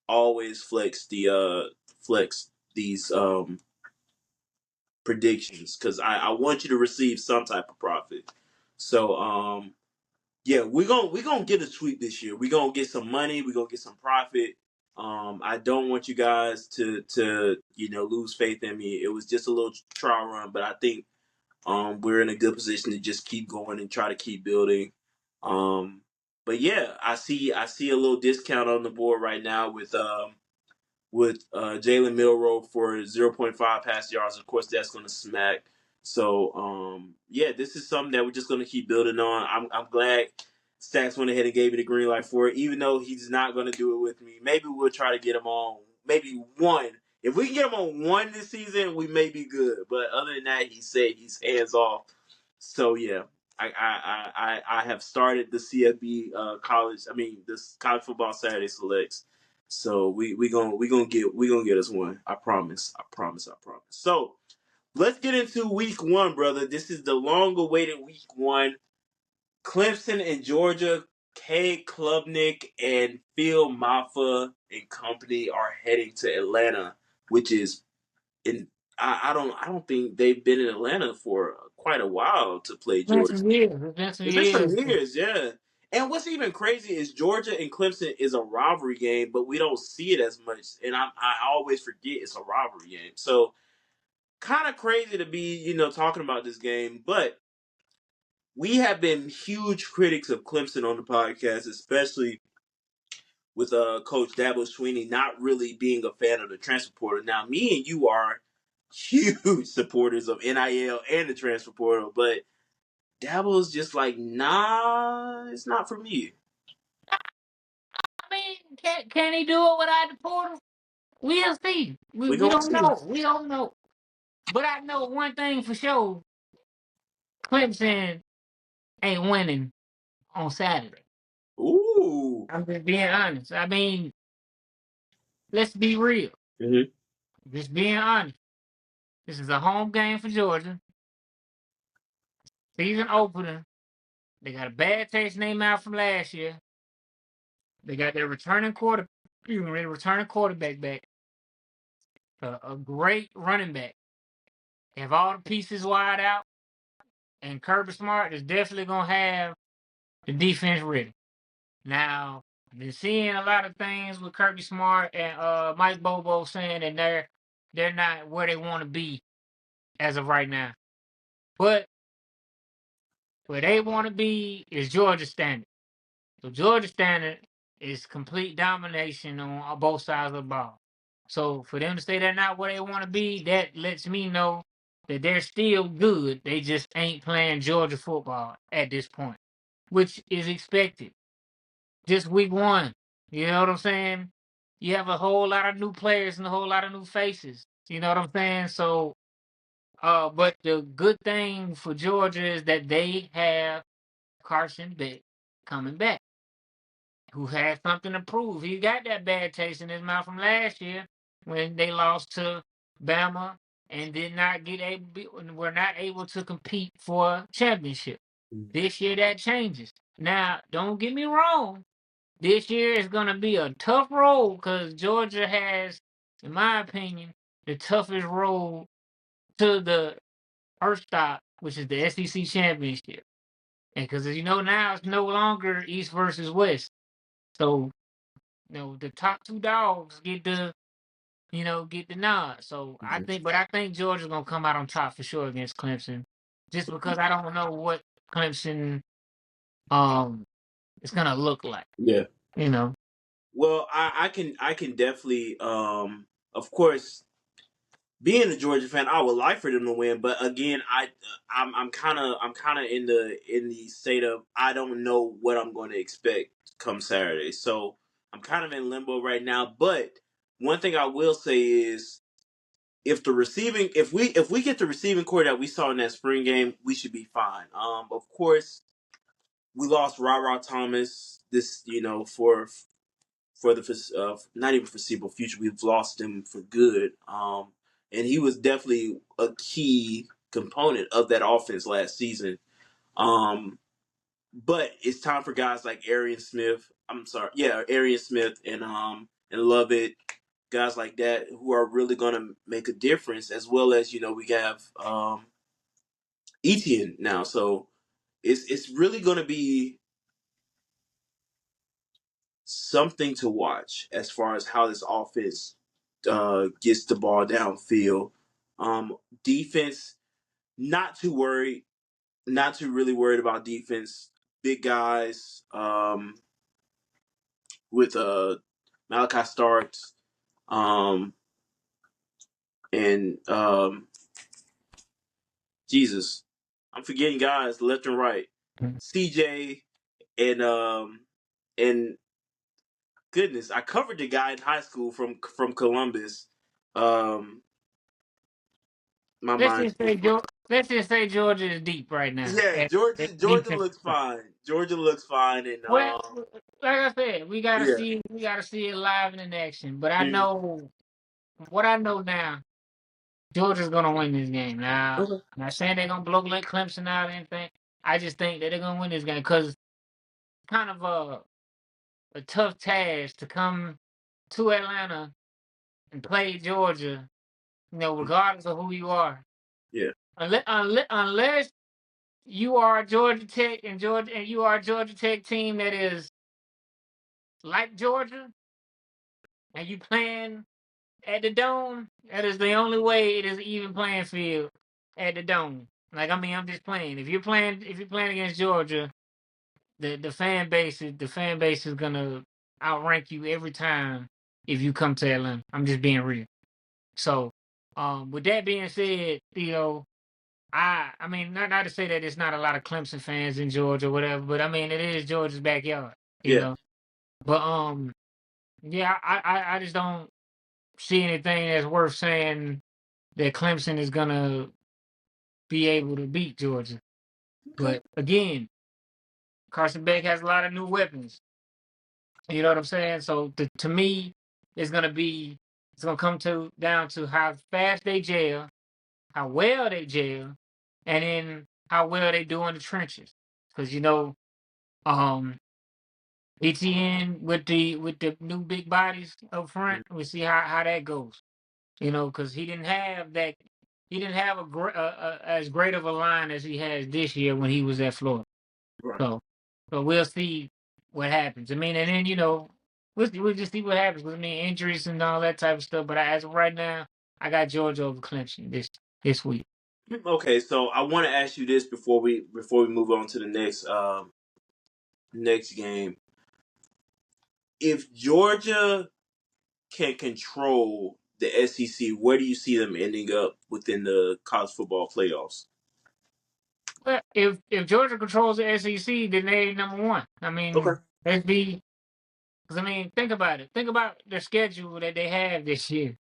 Always flex these predictions because I want you to receive some type of profit. So yeah, we're gonna get a sweep this year. We're gonna get some money, we're gonna get some profit. I don't want you guys to lose faith in me. It was just a little trial run, but I think we're in a good position to just keep going and try to keep building. Um but yeah, I see a little discount on the board right now with Jalen Milroe for 0.5 pass yards. Of course, that's going to smack. So, yeah, this is something that we're just going to keep building on. I'm glad Stackz went ahead and gave me the green light for it, even though he's not going to do it with me. Maybe we'll try to get him on maybe one. If we can get him on one this season, we may be good. But other than that, he said he's hands off. So yeah, I have started the CFB college. I mean, this college football Saturday selects. So we gonna get us one. I promise. I promise. I promise. So let's get into week one, brother. This is the long awaited week one. Clemson and Georgia. Cade Klubnik and Phil Maffa and company are heading to Atlanta, which is in I don't think they've been in Atlanta for quite a while to play it's been Georgia. some years. It's been some It's been some years. years, yeah. And what's even crazy is Georgia and Clemson is a rivalry game, but we don't see it as much. And I always forget it's a rivalry game. So kind of crazy to be, talking about this game. But we have been huge critics of Clemson on the podcast, especially with Coach Dabo Swinney not really being a fan of the transfer portal. Now, me and you are huge supporters of NIL and the transfer portal, but Dabo's just like, nah, it's not for me. I mean, can he do it without the portal? We'll see. We We we gonna don't see. know. We don't know. But I know one thing for sure: Clemson ain't winning on Saturday. Ooh. I'm just being honest. I mean, let's be real. Mm-hmm. Just being honest. This is a home game for Georgia. Season opener. They got a bad taste in their mouth from last year. They got their returning quarterback back. A great running back. They have all the pieces wide out, and Kirby Smart is definitely gonna have the defense ready. Now, I've been seeing a lot of things with Kirby Smart and Mike Bobo saying that they're not where they want to be as of right now. But where they want to be is Georgia standard. So Georgia standard is complete domination on both sides of the ball. So for them to say they're not where they want to be, that lets me know that they're still good. They just ain't playing Georgia football at this point, which is expected. Just week one. You know what I'm saying? You have a whole lot of new players and a whole lot of new faces. You know what I'm saying? So, but the good thing for Georgia is that they have Carson Beck coming back. who has something to prove. He got that bad taste in his mouth from last year when they lost to Bama and did not were not able to compete for a championship. This year that changes. Now, don't get me wrong. This year is going to be a tough road because Georgia has, in my opinion, the toughest road to the first stop, which is the SEC championship. And because as you know now, it's no longer East versus West. So, the top two dogs get the nod. So I think Georgia's gonna come out on top for sure against Clemson, just because I don't know what Clemson is gonna look like. Yeah. You know, Well, I can definitely of course, being a Georgia fan, I would like for them to win, but again, I'm kind of in the state of I don't know what I'm going to expect come Saturday. So I'm kind of in limbo right now. But one thing I will say is, if we get the receiving core that we saw in that spring game, we should be fine. Of course, we lost Ra Thomas this for the not even foreseeable future. We've lost him for good. And he was definitely a key component of that offense last season. But it's time for guys like Arian Smith. I'm sorry, yeah, Arian Smith and Lovett, guys like that who are really going to make a difference. As well as we have Etienne now, so it's really going to be something to watch as far as how this offense gets the ball downfield. Defense, not too worried, not too really worried about defense. Big guys with Malachi Starks um, and Jesus, I'm forgetting guys left and right. CJ and goodness, I covered the guy in high school from Columbus. Um, my let's mind. just say let's just say Georgia is deep right now. Yeah, Georgia Defense. looks fine. Georgia looks fine, and Well, like I said, yeah. we gotta see it live and in action. But I Mm. know what I know now. Georgia's gonna win this game. Now, Okay. I'm not saying they're gonna blow like Clemson out or anything. I just think that they're gonna win this game because it's kind of a tough task to come to Atlanta and play Georgia. Regardless of who you are, Yeah. unless you are Georgia Tech and you are a Georgia Tech team that is like Georgia and you playing at the Dome, that is the only way it is an even playing field at the Dome. Like I mean, I'm just playing. If you're playing against Georgia, the fan base is gonna outrank you every time if you come to Atlanta. I'm just being real. So, with that being said, I mean not to say that it's not a lot of Clemson fans in Georgia or whatever, but I mean it is Georgia's backyard, you Yeah. know. But yeah, I just don't see anything that's worth saying that Clemson is gonna be able to beat Georgia. Okay. But again, Carson Beck has a lot of new weapons. You know what I'm saying? So to me, it's gonna come down to how fast they jail, how well they jail, and then how well they do in the trenches. Because um, ETN with the new big bodies up front, we see how that goes. Because he didn't have that. He didn't have as great of a line as he has this year when he was at Florida. Right. So, we'll see what happens. I mean, and then we'll just see what happens with injuries and all that type of stuff. But as of right now, I got Georgia over Clemson this week. Okay, so I want to ask you this before we move on to the next game. If Georgia can control the SEC, where do you see them ending up within the college football playoffs? But if Georgia controls the SEC, then they number one. I mean, Okay. let's be because I mean, think about it. Think about the schedule that they have this year.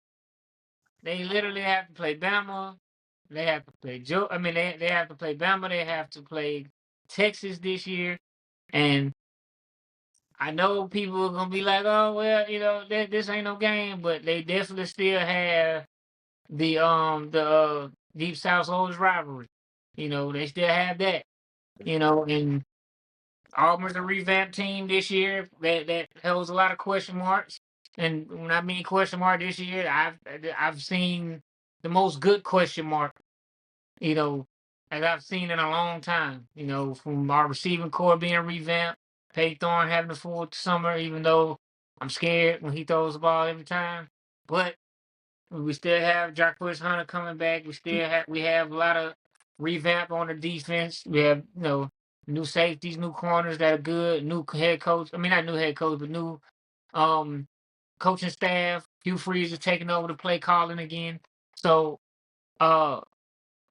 They literally have to play Bama. They have to play I mean, they have to play Bama. They have to play Texas this year, and I know people are gonna be like, oh well, this ain't no game, but they definitely still have the Deep South Soldiers rivalry. They still have that. And Auburn's a revamped team this year that holds a lot of question marks. And when I mean question mark this year, I've seen the most good question mark, you know, as I've seen in a long time. From our receiving core being revamped, Pay Thorne having a full summer, even though I'm scared when he throws the ball every time. But we still have Jacquez Hunter coming back. We have a lot of revamp on the defense. We have new safeties, new corners that are good. New head coach. I mean, not new head coach, but new um coaching staff. Hugh Freeze is taking over the play calling again. So uh,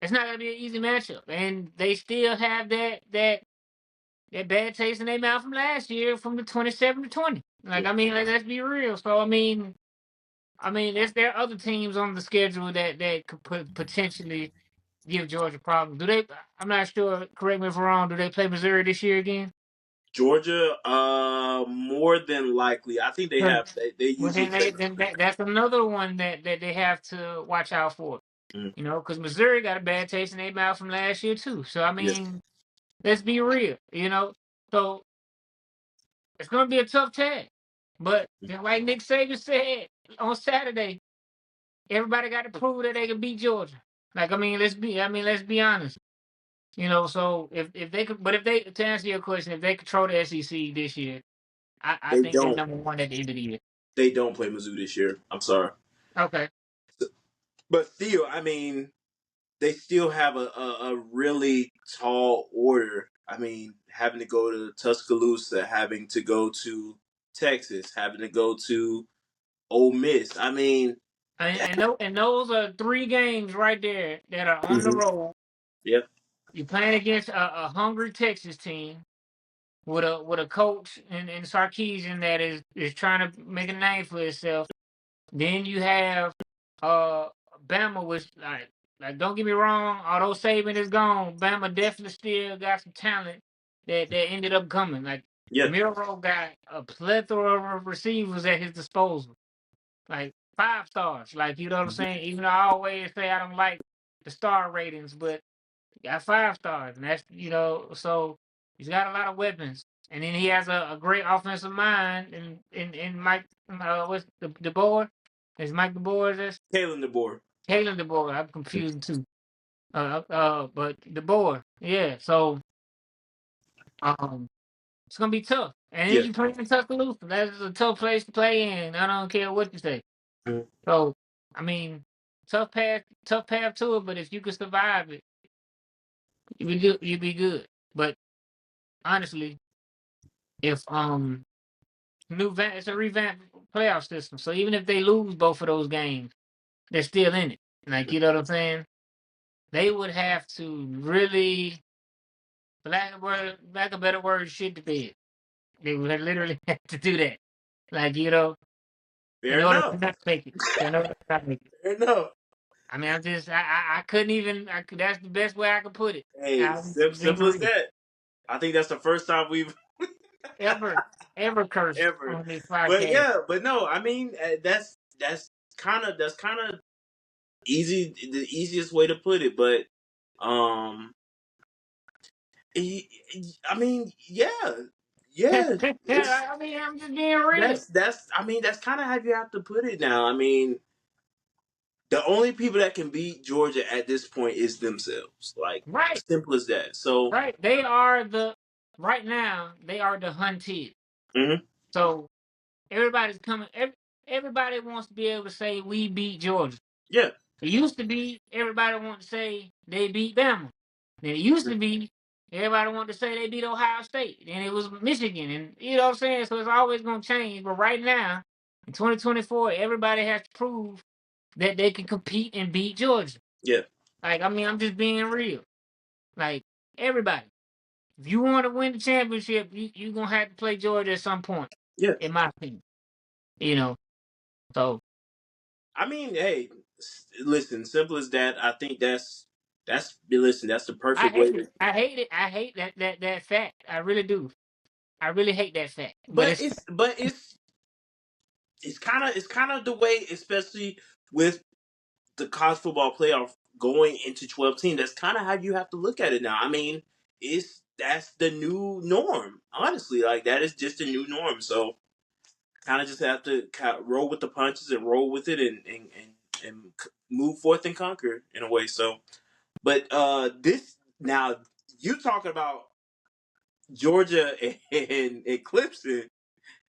it's not gonna be an easy matchup, and they still have that bad taste in their mouth from last year, from the 27-20. Like, Yeah. I mean, like, let's be real. So I mean, there are other teams on the schedule that could potentially give Georgia problems. Do they? I'm not sure. Correct me if I'm wrong. Do they play Missouri this year again? Georgia, more than likely. I think they Huh. have. They Well, usually then, play. that's another one that they have to watch out for. Mhm. Because Missouri got a bad taste in their mouth from last year too. So I Yeah. mean, let's be real. So it's gonna be a tough tag. But just like Nick Saban said on Saturday, everybody got to prove that they can beat Georgia. Like, let's be honest. So if they could, but if they, to answer your question, if they control the SEC this year, I They think they're don't. number one at the end of the year. They don't play Mizzou this year. I'm sorry, Okay. but still, I mean, they still have a really tall order. I mean, having to go to Tuscaloosa, having to go to Texas, having to go to Ole Miss. I mean, And those are three games right there that are on the mhm. road. Yep, You're playing against a hungry Texas team with a coach in Sarkisian that is trying to make a name for itself. Then you have uh Bama, which like don't get me wrong, although Saban is gone, Bama definitely still got some talent that ended up coming. Like, yeah, Miro got a plethora of receivers at his disposal, like 5 stars. Like, you know what I'm mhm. saying? Even though I always say I don't like the star ratings, but he got 5 stars, and that's so he's got a lot of weapons. And then he has a great offensive mind in Mike. What's the boy? Is Mike DeBoer? That's Kalen DeBoer. Kalen DeBoer. I'm confused too. But DeBoer, yeah. So um, it's gonna be tough. And then Yeah, you play in Tuscaloosa. That's a tough place to play in. I don't care what you say. mhm. So I mean, tough path to it. But if you can survive it, you be good. But honestly, if it's a revamped playoff system. So even if they lose both of those games, they're still in it. Like, you know what I'm saying? They would have to really, for lack of better word, shit the bed. They would literally have to do that. Like, in Fair order to enough. not make it. In order to not make it. Fair enough. I mean, I couldn't even. That's the best way I could put it. Hey, I'm being simple as real. that. I think that's the first time we've Ever, ever cursed ever. on this But podcast. yeah, but no, I mean that's kind of easy, the easiest way to put it. But um, I mean, yeah, it's I mean, I'm just being real. that's I mean that's kind of how you have to put it now. I mean, the only people that can beat Georgia at this point is themselves. Like, Right. simple as that. So, Right. Right now, they are the hunted. mhm, So everybody's coming. Everybody wants to be able to say we beat Georgia. yeah, It used to be everybody wanted to say they beat Bama. Then it used to be everybody wanted to say they beat Ohio State. Then it was Michigan. And you know what I'm saying? So it's always going to change. But right now, in 2024, everybody has to prove that they can compete and beat Georgia. yeah, Like, I mean, I'm just being real. Like, everybody. If you want to win the championship, you're going to have to play Georgia at some point, yeah. in my opinion. You know, so I mean, hey, listen, simple as that. I think that's listen. That's the I perfect way hate to. it. I hate it. I hate that fact. I really do. I really hate that fact. But But it's it's kind of the way, especially with the college football playoff going into 12 teams. That's kind of how you have to look at it now. I mean, that's the new norm. Honestly, like that is just the new norm. So kind of just have to roll with the punches and roll with it and move forth and conquer in a way. So, but this now you talking about Georgia and Clemson.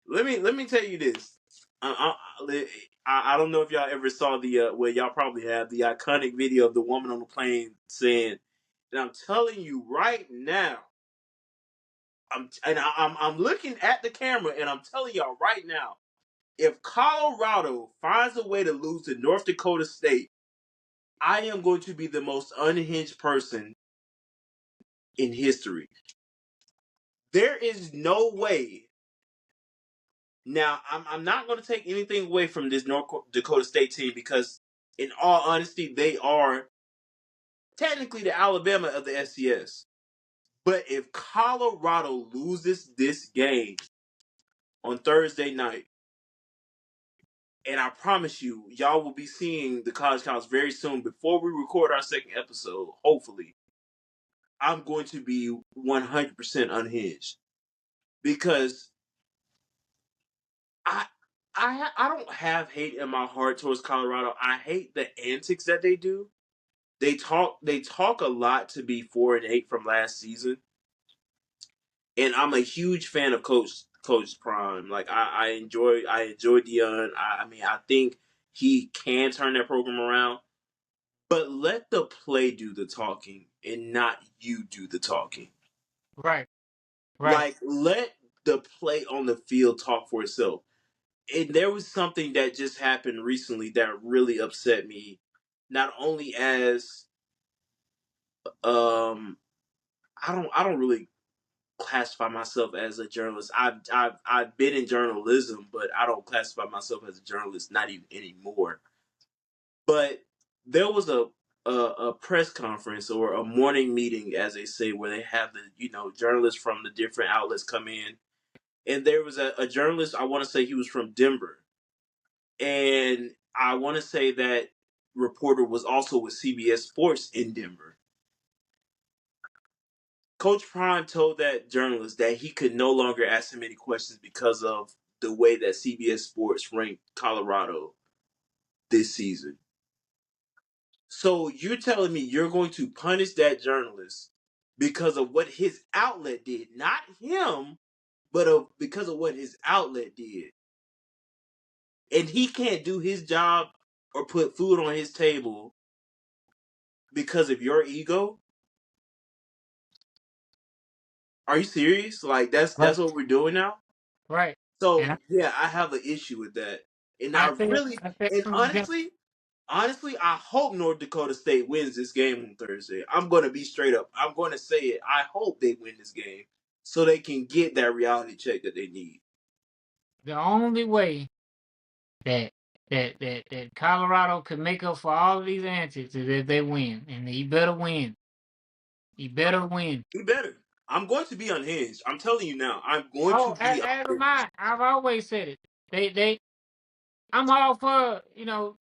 Let me tell you this. I don't know if y'all ever saw the well, y'all probably have the iconic video of the woman on the plane saying, and I'm telling you right now, I'm looking at the camera and I'm telling y'all right now, if Colorado finds a way to lose to North Dakota State, I am going to be the most unhinged person in history. There is no way. Now, I'm not going to take anything away from this North Dakota State team because, in all honesty, they are technically the Alabama of the FCS. But if Colorado loses this game on Thursday night, and I promise you, y'all will be seeing the college counts very soon before we record our second episode, hopefully, I'm going to be 100% unhinged. Because I I don't have hate in my heart towards Colorado. I hate the antics that they do. They talk a lot to be 4-8 from last season, and I'm a huge fan of Coach Prime. Like I enjoy Dion. I mean I think he can turn that program around, but let the play do the talking and not you do the talking. right, right, Like let the play on the field talk for itself. And there was something that just happened recently that really upset me, not only as um I don't really classify myself as a journalist. I've been in journalism, but I don't classify myself as a journalist, not even anymore. But there was a press conference or a morning meeting, as they say, where they have the journalists from the different outlets come in, and there was a journalist. I want to say he was from Denver, and I want to say that reporter was also with CBS Sports in Denver. Coach Prime told that journalist that he could no longer ask him any questions because of the way that CBS Sports ranked Colorado this season. So you're telling me you're going to punish that journalist because of what his outlet did, not him, but because of what his outlet did, and he can't do his job or put food on his table because of your ego? Are you serious? Like that's right, what we're doing now? right. And So yeah, I have an issue with that. And I think I think and from the honestly, I hope North Dakota State wins this game on Thursday. I'm gonna be straight up. I'm gonna say it. I hope they win this game so they can get that reality check that they need. the only way that that Colorado could make up for all of these antics is if they win, and he better win. He better win. He better. I'm going to be unhinged. I'm telling you now. I'm going to Oh, be as am unhinged. I. I've always said it. They. I'm all for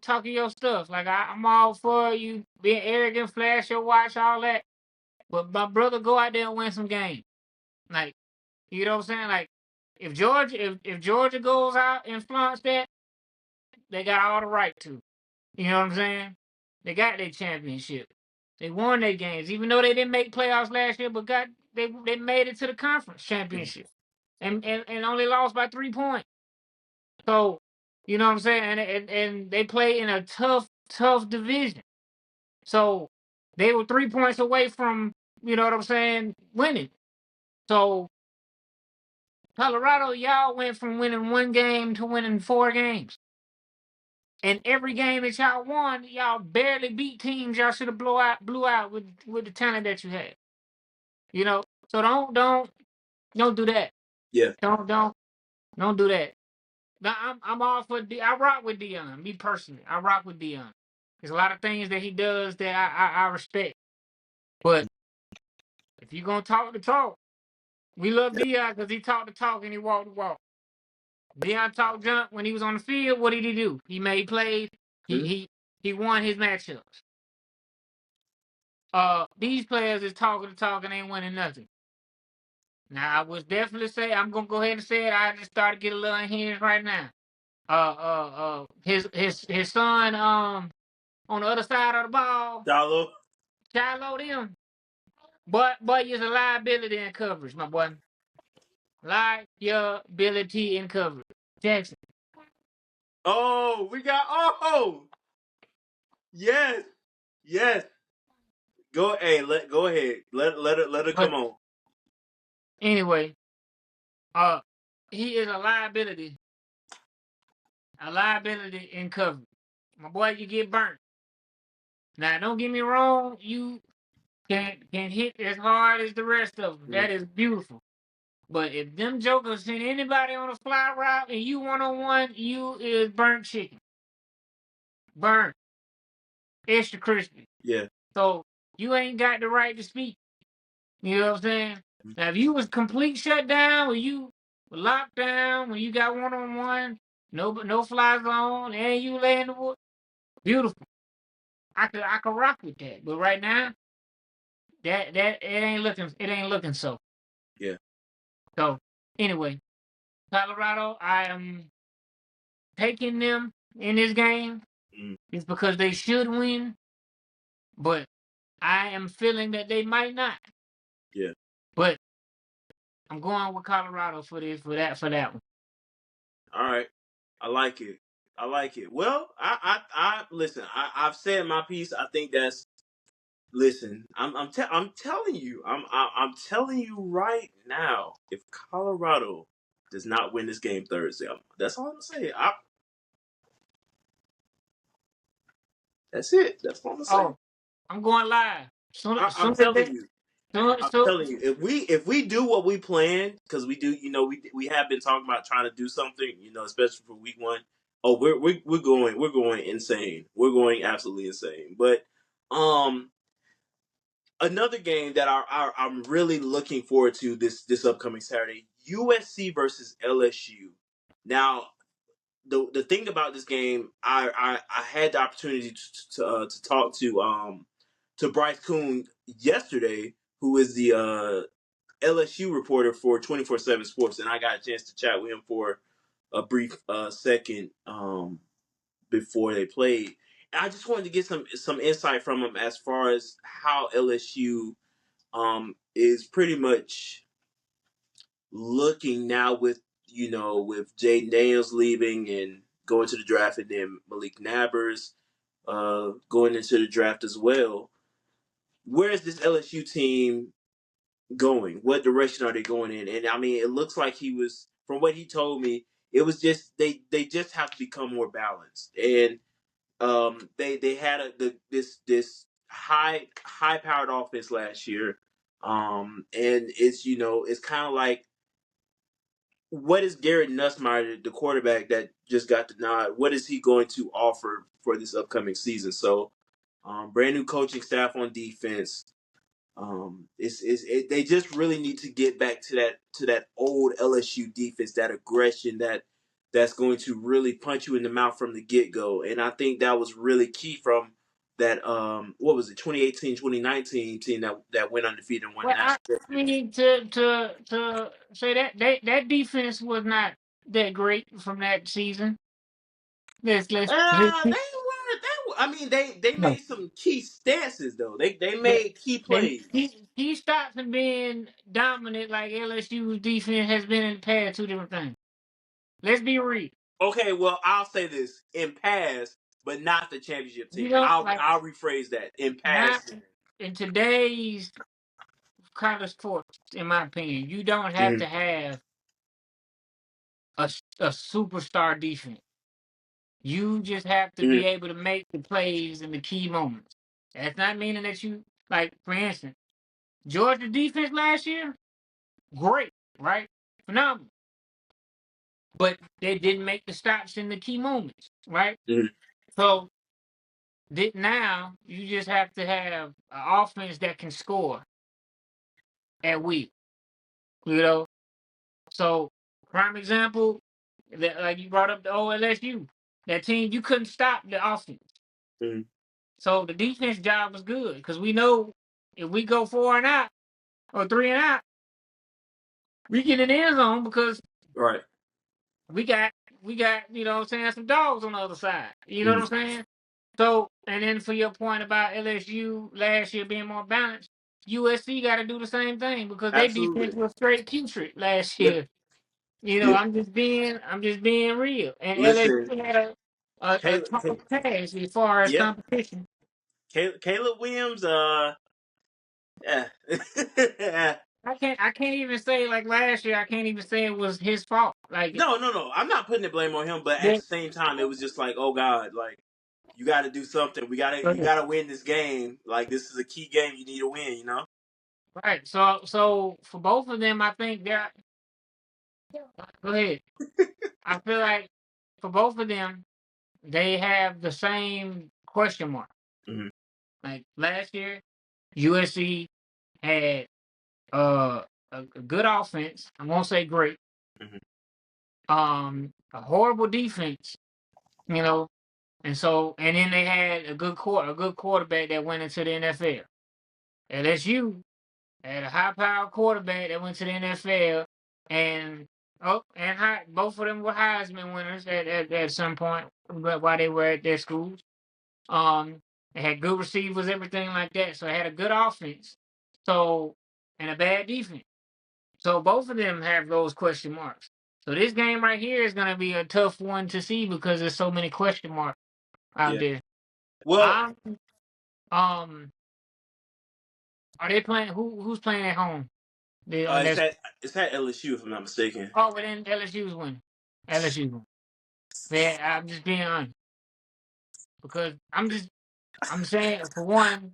talking your stuff. Like I'm all for you being arrogant, flash your watch, all that. But my brother, go out there and win some games. Like you know what I'm saying? Like if Georgia goes out and flaunts that, they got all the right to. You know what I'm saying? They got their championship. They won their games, even though they didn't make playoffs last year, but they made it to the conference championship, and only lost by 3 points. So, you know what I'm saying? And they play in a tough division. So they were 3 points away from, you know what I'm saying, winning. So Colorado, y'all went from winning one game to winning 4 games. And every game that y'all won, y'all barely beat teams y'all should have blew out with the talent that you had. You know, so don't do that. Yeah. Don't do that. Now, I'm all for I rock with Dion. Me personally, I rock with Dion. There's a lot of things that he does that I respect. But if you're gonna talk the talk, We love Dion because he talked the talk and he walked the walk. Dion talked junk when he was on the field. What did he do? He made plays. He Mhm. he he won his matchups. These players is talking the talk and ain't winning nothing. Now I was definitely say I'm gonna go ahead and say it. I just started to get a little unhinged right now. His son on the other side of the ball, Shallow. Shiloh them. But you're a liability in coverage, my boy. Liability in coverage. Jackson. Oh, we got. Oh, yes, yes. Go, hey, go ahead. Let it But come on. anyway, uh, he is a liability in coverage. My boy, you get burnt. Now, don't get me wrong, you can hit as hard as the rest of them. Mhm. That is beautiful. But if them jokers send anybody on a fly route and you 1-on-1, you is burnt chicken. Burnt. Extra crispy. Yeah. So you ain't got the right to speak. You know what I'm saying? Now, if you was complete shutdown, when you were locked down, when you got 1-on-1, no fly zone, and you lay in the wood, beautiful. I could rock with that. But right now, that it ain't looking so. Yeah. So anyway, Colorado, I am taking them in this game. Mhm. It's because they should win, but I am feeling that they might not. Yeah. But I'm going with Colorado for that one. All right. I like it. I like it. Well, I listen. I've said my piece. I think that's. Listen, I'm telling you. I'm telling you right now. If Colorado does not win this game Thursday, that's all I'm saying. That's it. That's all I'm saying. Oh, I'm going live. Soon, I'm soon as telling they, you. soon, I'm so, telling you, if we do what we planned, because we do, we have been talking about trying to do something, especially for week one. Oh, we're going insane. We're going absolutely insane. But another game that I'm really looking forward to this upcoming Saturday, USC versus LSU. Now, the thing about this game, I had the opportunity to talk to Bryce Coon yesterday, who is the LSU reporter for 24/7 Sports, and I got a chance to chat with him for a brief second before they played. And I just wanted to get some insight from him as far as how LSU is pretty much looking now with Jaden Daniels leaving and going to the draft, and then Malik Nabers going into the draft as well. Where is this LSU team going? What direction are they going in? And I mean, it looks like from what he told me, it was just they just have to become more balanced. And they had this high powered offense last year, and it's kind of like, what is Garrett Nussmeier, the quarterback that just got the nod? What is he going to offer for this upcoming season? So, brand new coaching staff on defense. They just really need to get back to that old LSU defense, that aggression that's going to really punch you in the mouth from the get go. And I think that was really key from that what was it, 2018-2019 team that went undefeated and won the well, I national championship. mean to say that defense was not that great from that season. Let's They were. I mean, they no. made some key stances though. They They, made key they plays. he stops from being dominant like LSU's defense has been in the past. Two different things. Let's be real. Okay, well, I'll say this in pass, but not the championship You team. know, I'll like I'll rephrase that in not pass. in today's college sports, in my opinion, you don't have Mm-hmm. to have a superstar defense. You just have to be Mm-hmm. able to make the plays in the key moments. That's not meaning that you, like, for instance, Georgia defense last year, great, right? Phenomenal. But they didn't make the stops in the key moments, right? Mm-hmm. So now you just have to have an offense that can score at will. You know, so prime example that like you brought up the OLSU, that team you couldn't stop the offense. Mhm. So the defense job was good because we know if we go 4 and out or 3 and out, we get in the end zone because Right. we got you know what I'm saying, some dogs on the other side. You know what Mhm. I'm saying? So and then for your point about LSU last year being more balanced, USC got to do the same thing because their defense Absolutely. was straight putrid last Yeah. year. You know, Yeah. I'm just being real. And Listen, LSU had a Caleb, top task as far as yep. competition. Caleb Williams, yeah. I can't even say like last year. I can't even say it was his fault. Like No. I'm not putting the blame on him, but at the that, same time, it was just like, oh God, like you got to do something. You got to win this game. Like this is a key game. You need to win. You know. right. So for both of them, I think they're. Go ahead. I feel like for both of them, they have the same question mark. Hmm. Like last year, USC had a good offense. I won't say great. Hmm. A horrible defense. You know, and then they had a good quarterback that went into the NFL. LSU had a high-powered quarterback that went to the NFL, and both of them were Heisman winners at some point while they were at their schools. Um, they had good receivers, everything like that. So they had a good offense, so and a bad defense. So both of them have those question marks. So this game right here is gonna be a tough one to see because there's so many question marks out Yeah. there. Well, I'm um, are they playing? Who's playing at home? it's That's at LSU if I'm not mistaken. but then LSU's winning. LSU win. I'm just being honest because I'm saying for one,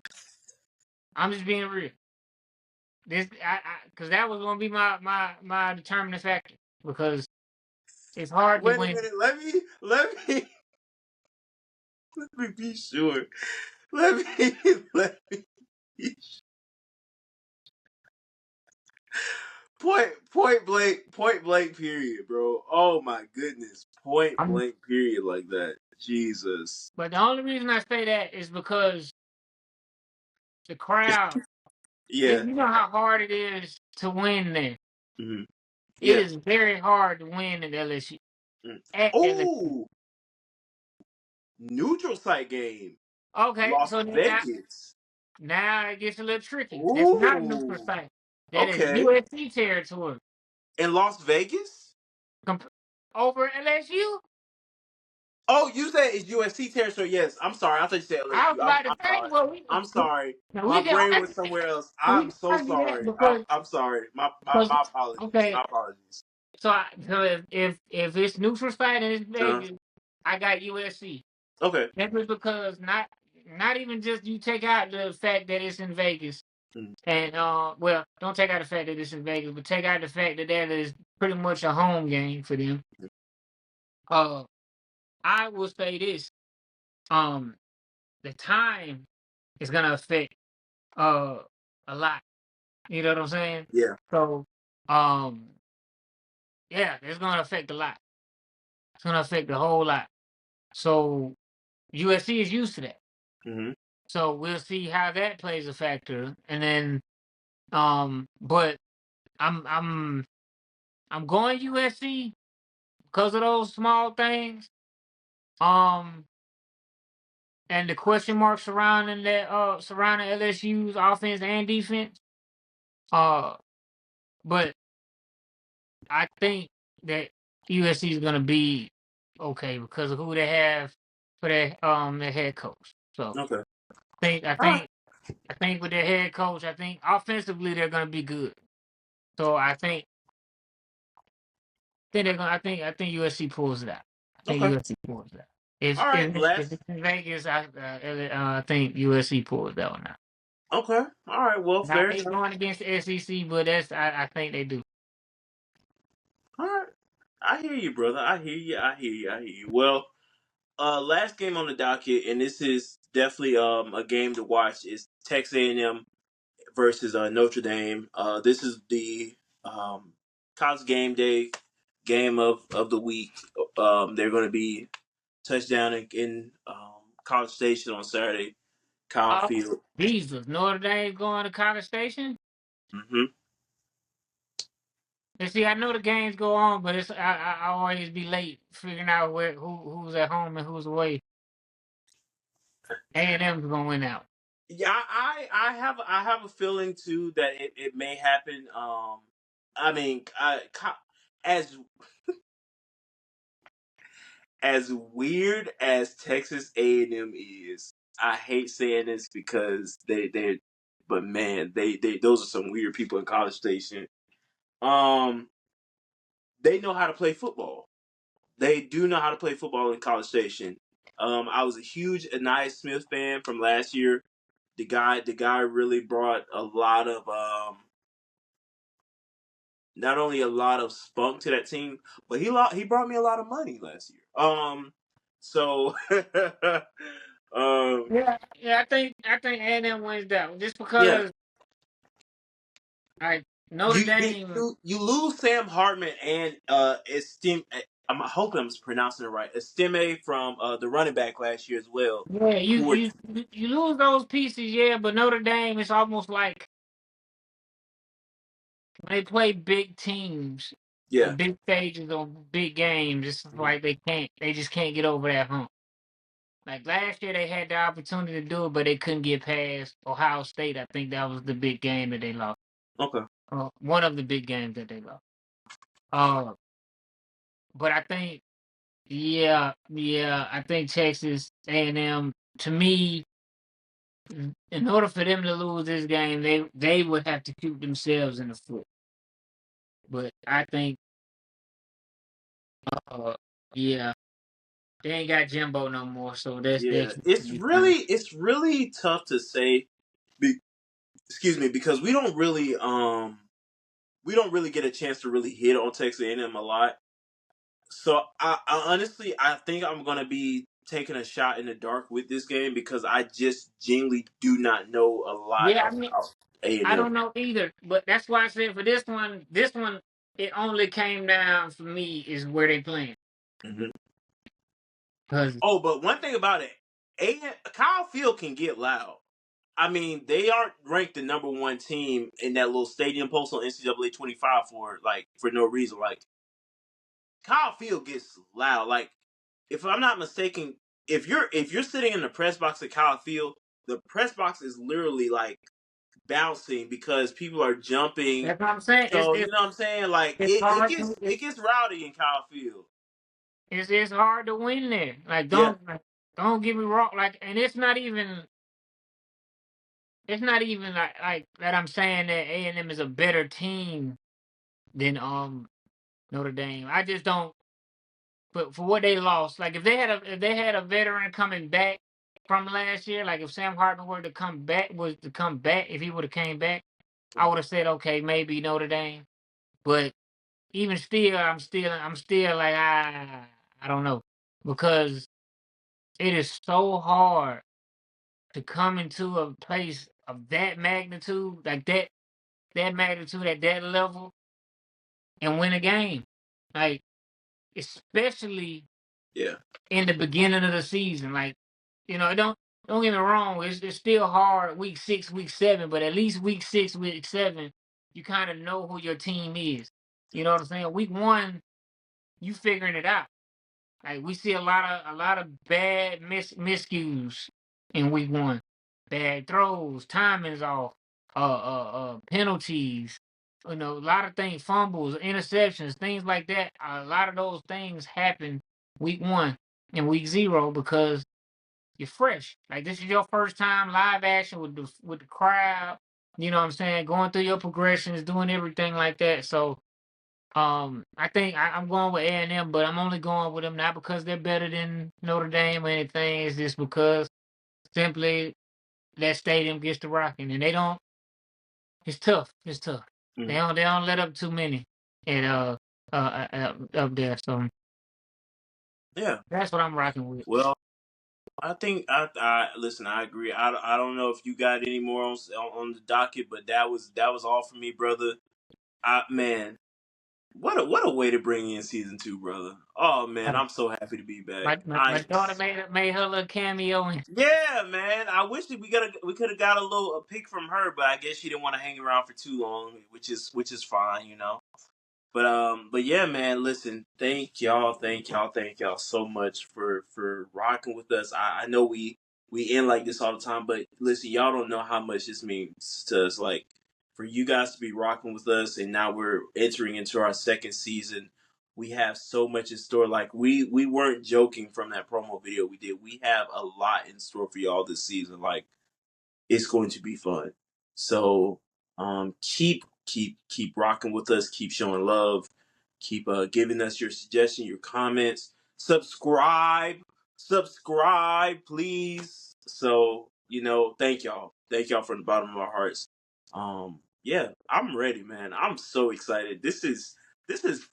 I'm just being real. This because that was gonna be my determining factor because it's hard to Wait a win. minute. Let me be sure. Let me let me be point blank period, bro. Oh my goodness. Point I'm, blank period like that. Jesus. but the only reason I say that is because the crowd. Yeah. You know how hard it is to win there. Hmm. It Yeah. is very hard to win at LSU. Mm. At LSU. Oh, neutral site game. Okay, Las so now Vegas. now it gets a little tricky. That's not a neutral Ooh. site. That is Okay. USC territory. In Las Vegas? Comp- Over LSU, Oh, you said it's USC territory. Yes. I'm sorry. I thought you said I LSU. was about to I'm say, sorry. well, I'm sorry. we My can brain was argue, somewhere else. we I'm can so argue that sorry. because I'm sorry. because My apologies. okay, My apologies. so if it's neutral site and it's Uh, Vegas, I got USC. okay. Simply because not even just you take out the fact that it's in Vegas. Mm. And well, don't take out the fact that it's in Vegas, but take out the fact that that is pretty much a home game for them. Uh, I will say this: um, the time is gonna affect uh a lot. You know what I'm saying? Yeah. So, um, yeah, it's gonna affect a lot. It's gonna affect a whole lot. So USC is used to that. Hmm. So we'll see how that plays a factor, and then but I'm I'm I'm going USC because of those small things. Um, and the question marks surrounding LSU's offense and defense. Uh, but I think that USC is gonna be okay because of who they have for their head coach. So Okay. think I Ah. think I think with their head coach, I think offensively they're gonna be good. So I think USC pulls it out. I think Okay. USC pulls it out. If All right. if, if Last. it's in Vegas, I think USC pulls that one out. Okay. All right. Well, Now fair they enough. going against the SEC, but I think they do. All right. I hear you, brother. I hear you. I hear you. I hear you. Well, last game on the docket, and this is definitely a game to watch. Is Texas A&M versus Notre Dame. This is the college game day game of the week. They're going to be touchdown in College Station on Saturday. Kyle Oh, Field. Jesus. Notre Dame going to College Station? Hmm. And see, I know the games go on, but I always be late figuring out who's at home and who's away. A&M's going to win out. Yeah, I have a feeling too that it may happen. I mean, as as weird as Texas A&M is, I hate saying this because but man, they those are some weird people in College Station. Um, they know how to play football. They do know how to play football in College Station. I was a huge Anais Smith fan from last year. The guy really brought a lot of not only a lot of spunk to that team, but he brought me a lot of money last year. So Yeah, yeah, I think A&M wins that one just yeah, because like Notre you you Dame. you, you lose Sam Hartman and Estime. I'm hoping I'm pronouncing it right. Estime from the running back last year as well. Yeah, you Who were you you lose those pieces, yeah, but Notre Dame it's almost like when they play big teams yeah. and big stages on big games. It's like they just can't get over that hump. Like last year, they had the opportunity to do it, but they couldn't get past Ohio State. I think that was the big game that they lost. Okay. One of the big games that they lost. Uh, but I think, yeah, I think Texas A&M. To me, in order for them to lose this game, they would have to shoot themselves in the foot. But I think, uh, yeah, they ain't got Jimbo no more, so Yeah, it's really tough to say. Be, excuse me, because we don't really get a chance to really hit on Texas A&M a lot. So I honestly I think I'm gonna be taking a shot in the dark with this game because I just genuinely do not know a lot Yeah, I mean, about I A&M. don't know either, but that's why I said for this one, it only came down for me is where they playing. Mm-hmm. Cause Oh, but one thing about it, Kyle Field can get loud. I mean, they aren't ranked the number one team in that little stadium post on NCAA 25 for no reason. Like Kyle Field gets loud. Like if I'm not mistaken, if you're sitting in the press box at Kyle Field, the press box is literally like bouncing because people are jumping. that's what I'm saying. So you know what I'm saying? Like It's hard it gets rowdy in Kyle Field. it's hard to win there. Like Yeah. don't get me wrong. Like and it's not even like that. I'm saying that A&M is a better team than Notre Dame. I just don't. But for what they lost, like if they had a veteran coming back from last year, like if Sam Hartman were to come back, if he would have came back, I would have said okay, maybe Notre Dame. But even still, I'm still like I don't know because it is so hard to come into a place of that magnitude, like that magnitude at that level, and win a game, like especially Yeah. in the beginning of the season. Like, don't get me wrong, it's still hard week 6, week 7, but at least week 6, week 7, you kind of know who your team is. You know what I'm saying? Week 1, you figuring it out. Like we see a lot of bad miscues in week 1. Bad throws, timing's off, penalties, a lot of things, fumbles, interceptions, things like that. A lot of those things happen week 1 and week 0 because you're fresh. Like this is your first time live action with the crowd. You know what I'm saying? Going through your progressions, doing everything like that. So I think I'm going with A&M, but I'm only going with them not because they're better than Notre Dame or anything. It's just because simply that stadium gets to rocking, and they don't. It's tough. It's tough. They Mhm. don't let up too many, and up there. So Yeah. that's what I'm rocking with. Well, I think I listen. I agree. I don't know if you got any more on the docket, but that was all for me, brother. Man, what a way to bring in season 2, brother. Oh man, I'm so happy to be back. My daughter made her little cameo in. Yeah, man. I wish that we could have got a pic from her, but I guess she didn't want to hang around for too long, which is fine, you know. But yeah, man. Listen, thank y'all so much for rocking with us. I know we end like this all the time, but listen, y'all don't know how much this means to us. Like for you guys to be rocking with us, and now we're entering into our second season. We have so much in store. Like we weren't joking from that promo video we did. We have a lot in store for y'all this season. Like it's going to be fun. So keep rocking with us, keep showing love, keep giving us your suggestions, your comments, subscribe, please. So thank y'all from the bottom of our hearts. Yeah, I'm ready, man. I'm so excited. This is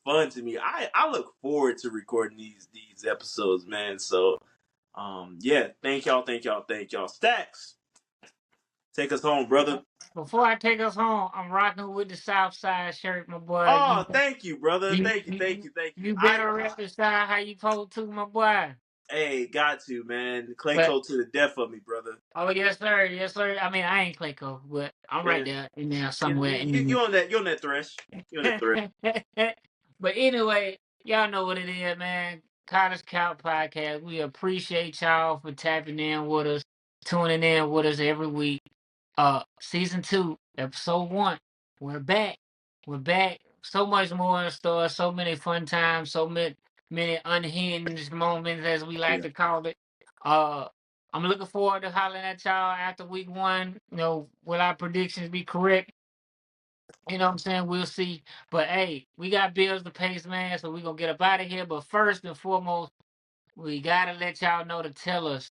fun to me. I look forward to recording these episodes, man. So yeah, thank y'all. Stackz, take us home, brother. Before I take us home, I'm rocking with the Southside shirt, my boy. Oh, thank you, brother. Thank you. You better rep the side how you supposed to, my boy. Hey, got to, man. Clay But Cole to the death of me, brother. oh yes sir. I mean I ain't Clayco, but I'm right Yeah. there in there You, somewhere. you, you on that thresh. You on that thresh. But anyway, y'all know what it is, man. College Couch Podcast. We appreciate y'all for tapping in with us, tuning in with us every week. Season 2, episode 1. We're back. We're back. So much more in store. So many fun times. So many unhinged moments, as we like Yeah. to call it. I'm looking forward to hollering at y'all after week 1. Will our predictions be correct? You know what I'm saying? We'll see. But hey, we got bills to pay, man, so we're going to get up out of here. But first and foremost, we got to let y'all know to tell us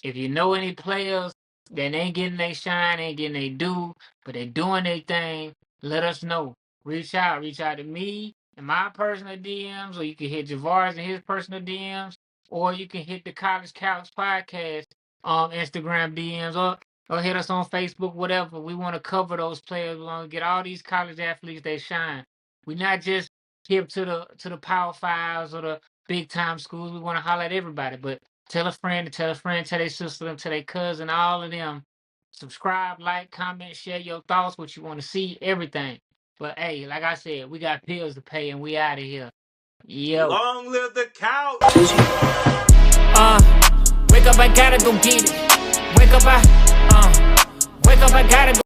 if you know any players that ain't getting their shine, ain't getting their due, but they doing their thing, let us know. Reach out to me and my personal DMs, or you can hit Javaris and his personal DMs, or you can hit the College Couch Podcast Instagram DMs, or hit us on Facebook, whatever. We want to cover those players. We want to get all these college athletes they shine. We're not just hip to the Power Fives or the big time schools. We want to holler at everybody, but tell a friend, tell their sister, tell their cousin, all of them. Subscribe, like, comment, share your thoughts, what you want to see, everything. But hey, like I said, we got bills to pay and we out of here. Yo. Long live the couch. Wake up, I gotta go get it. Wake up, I gotta go.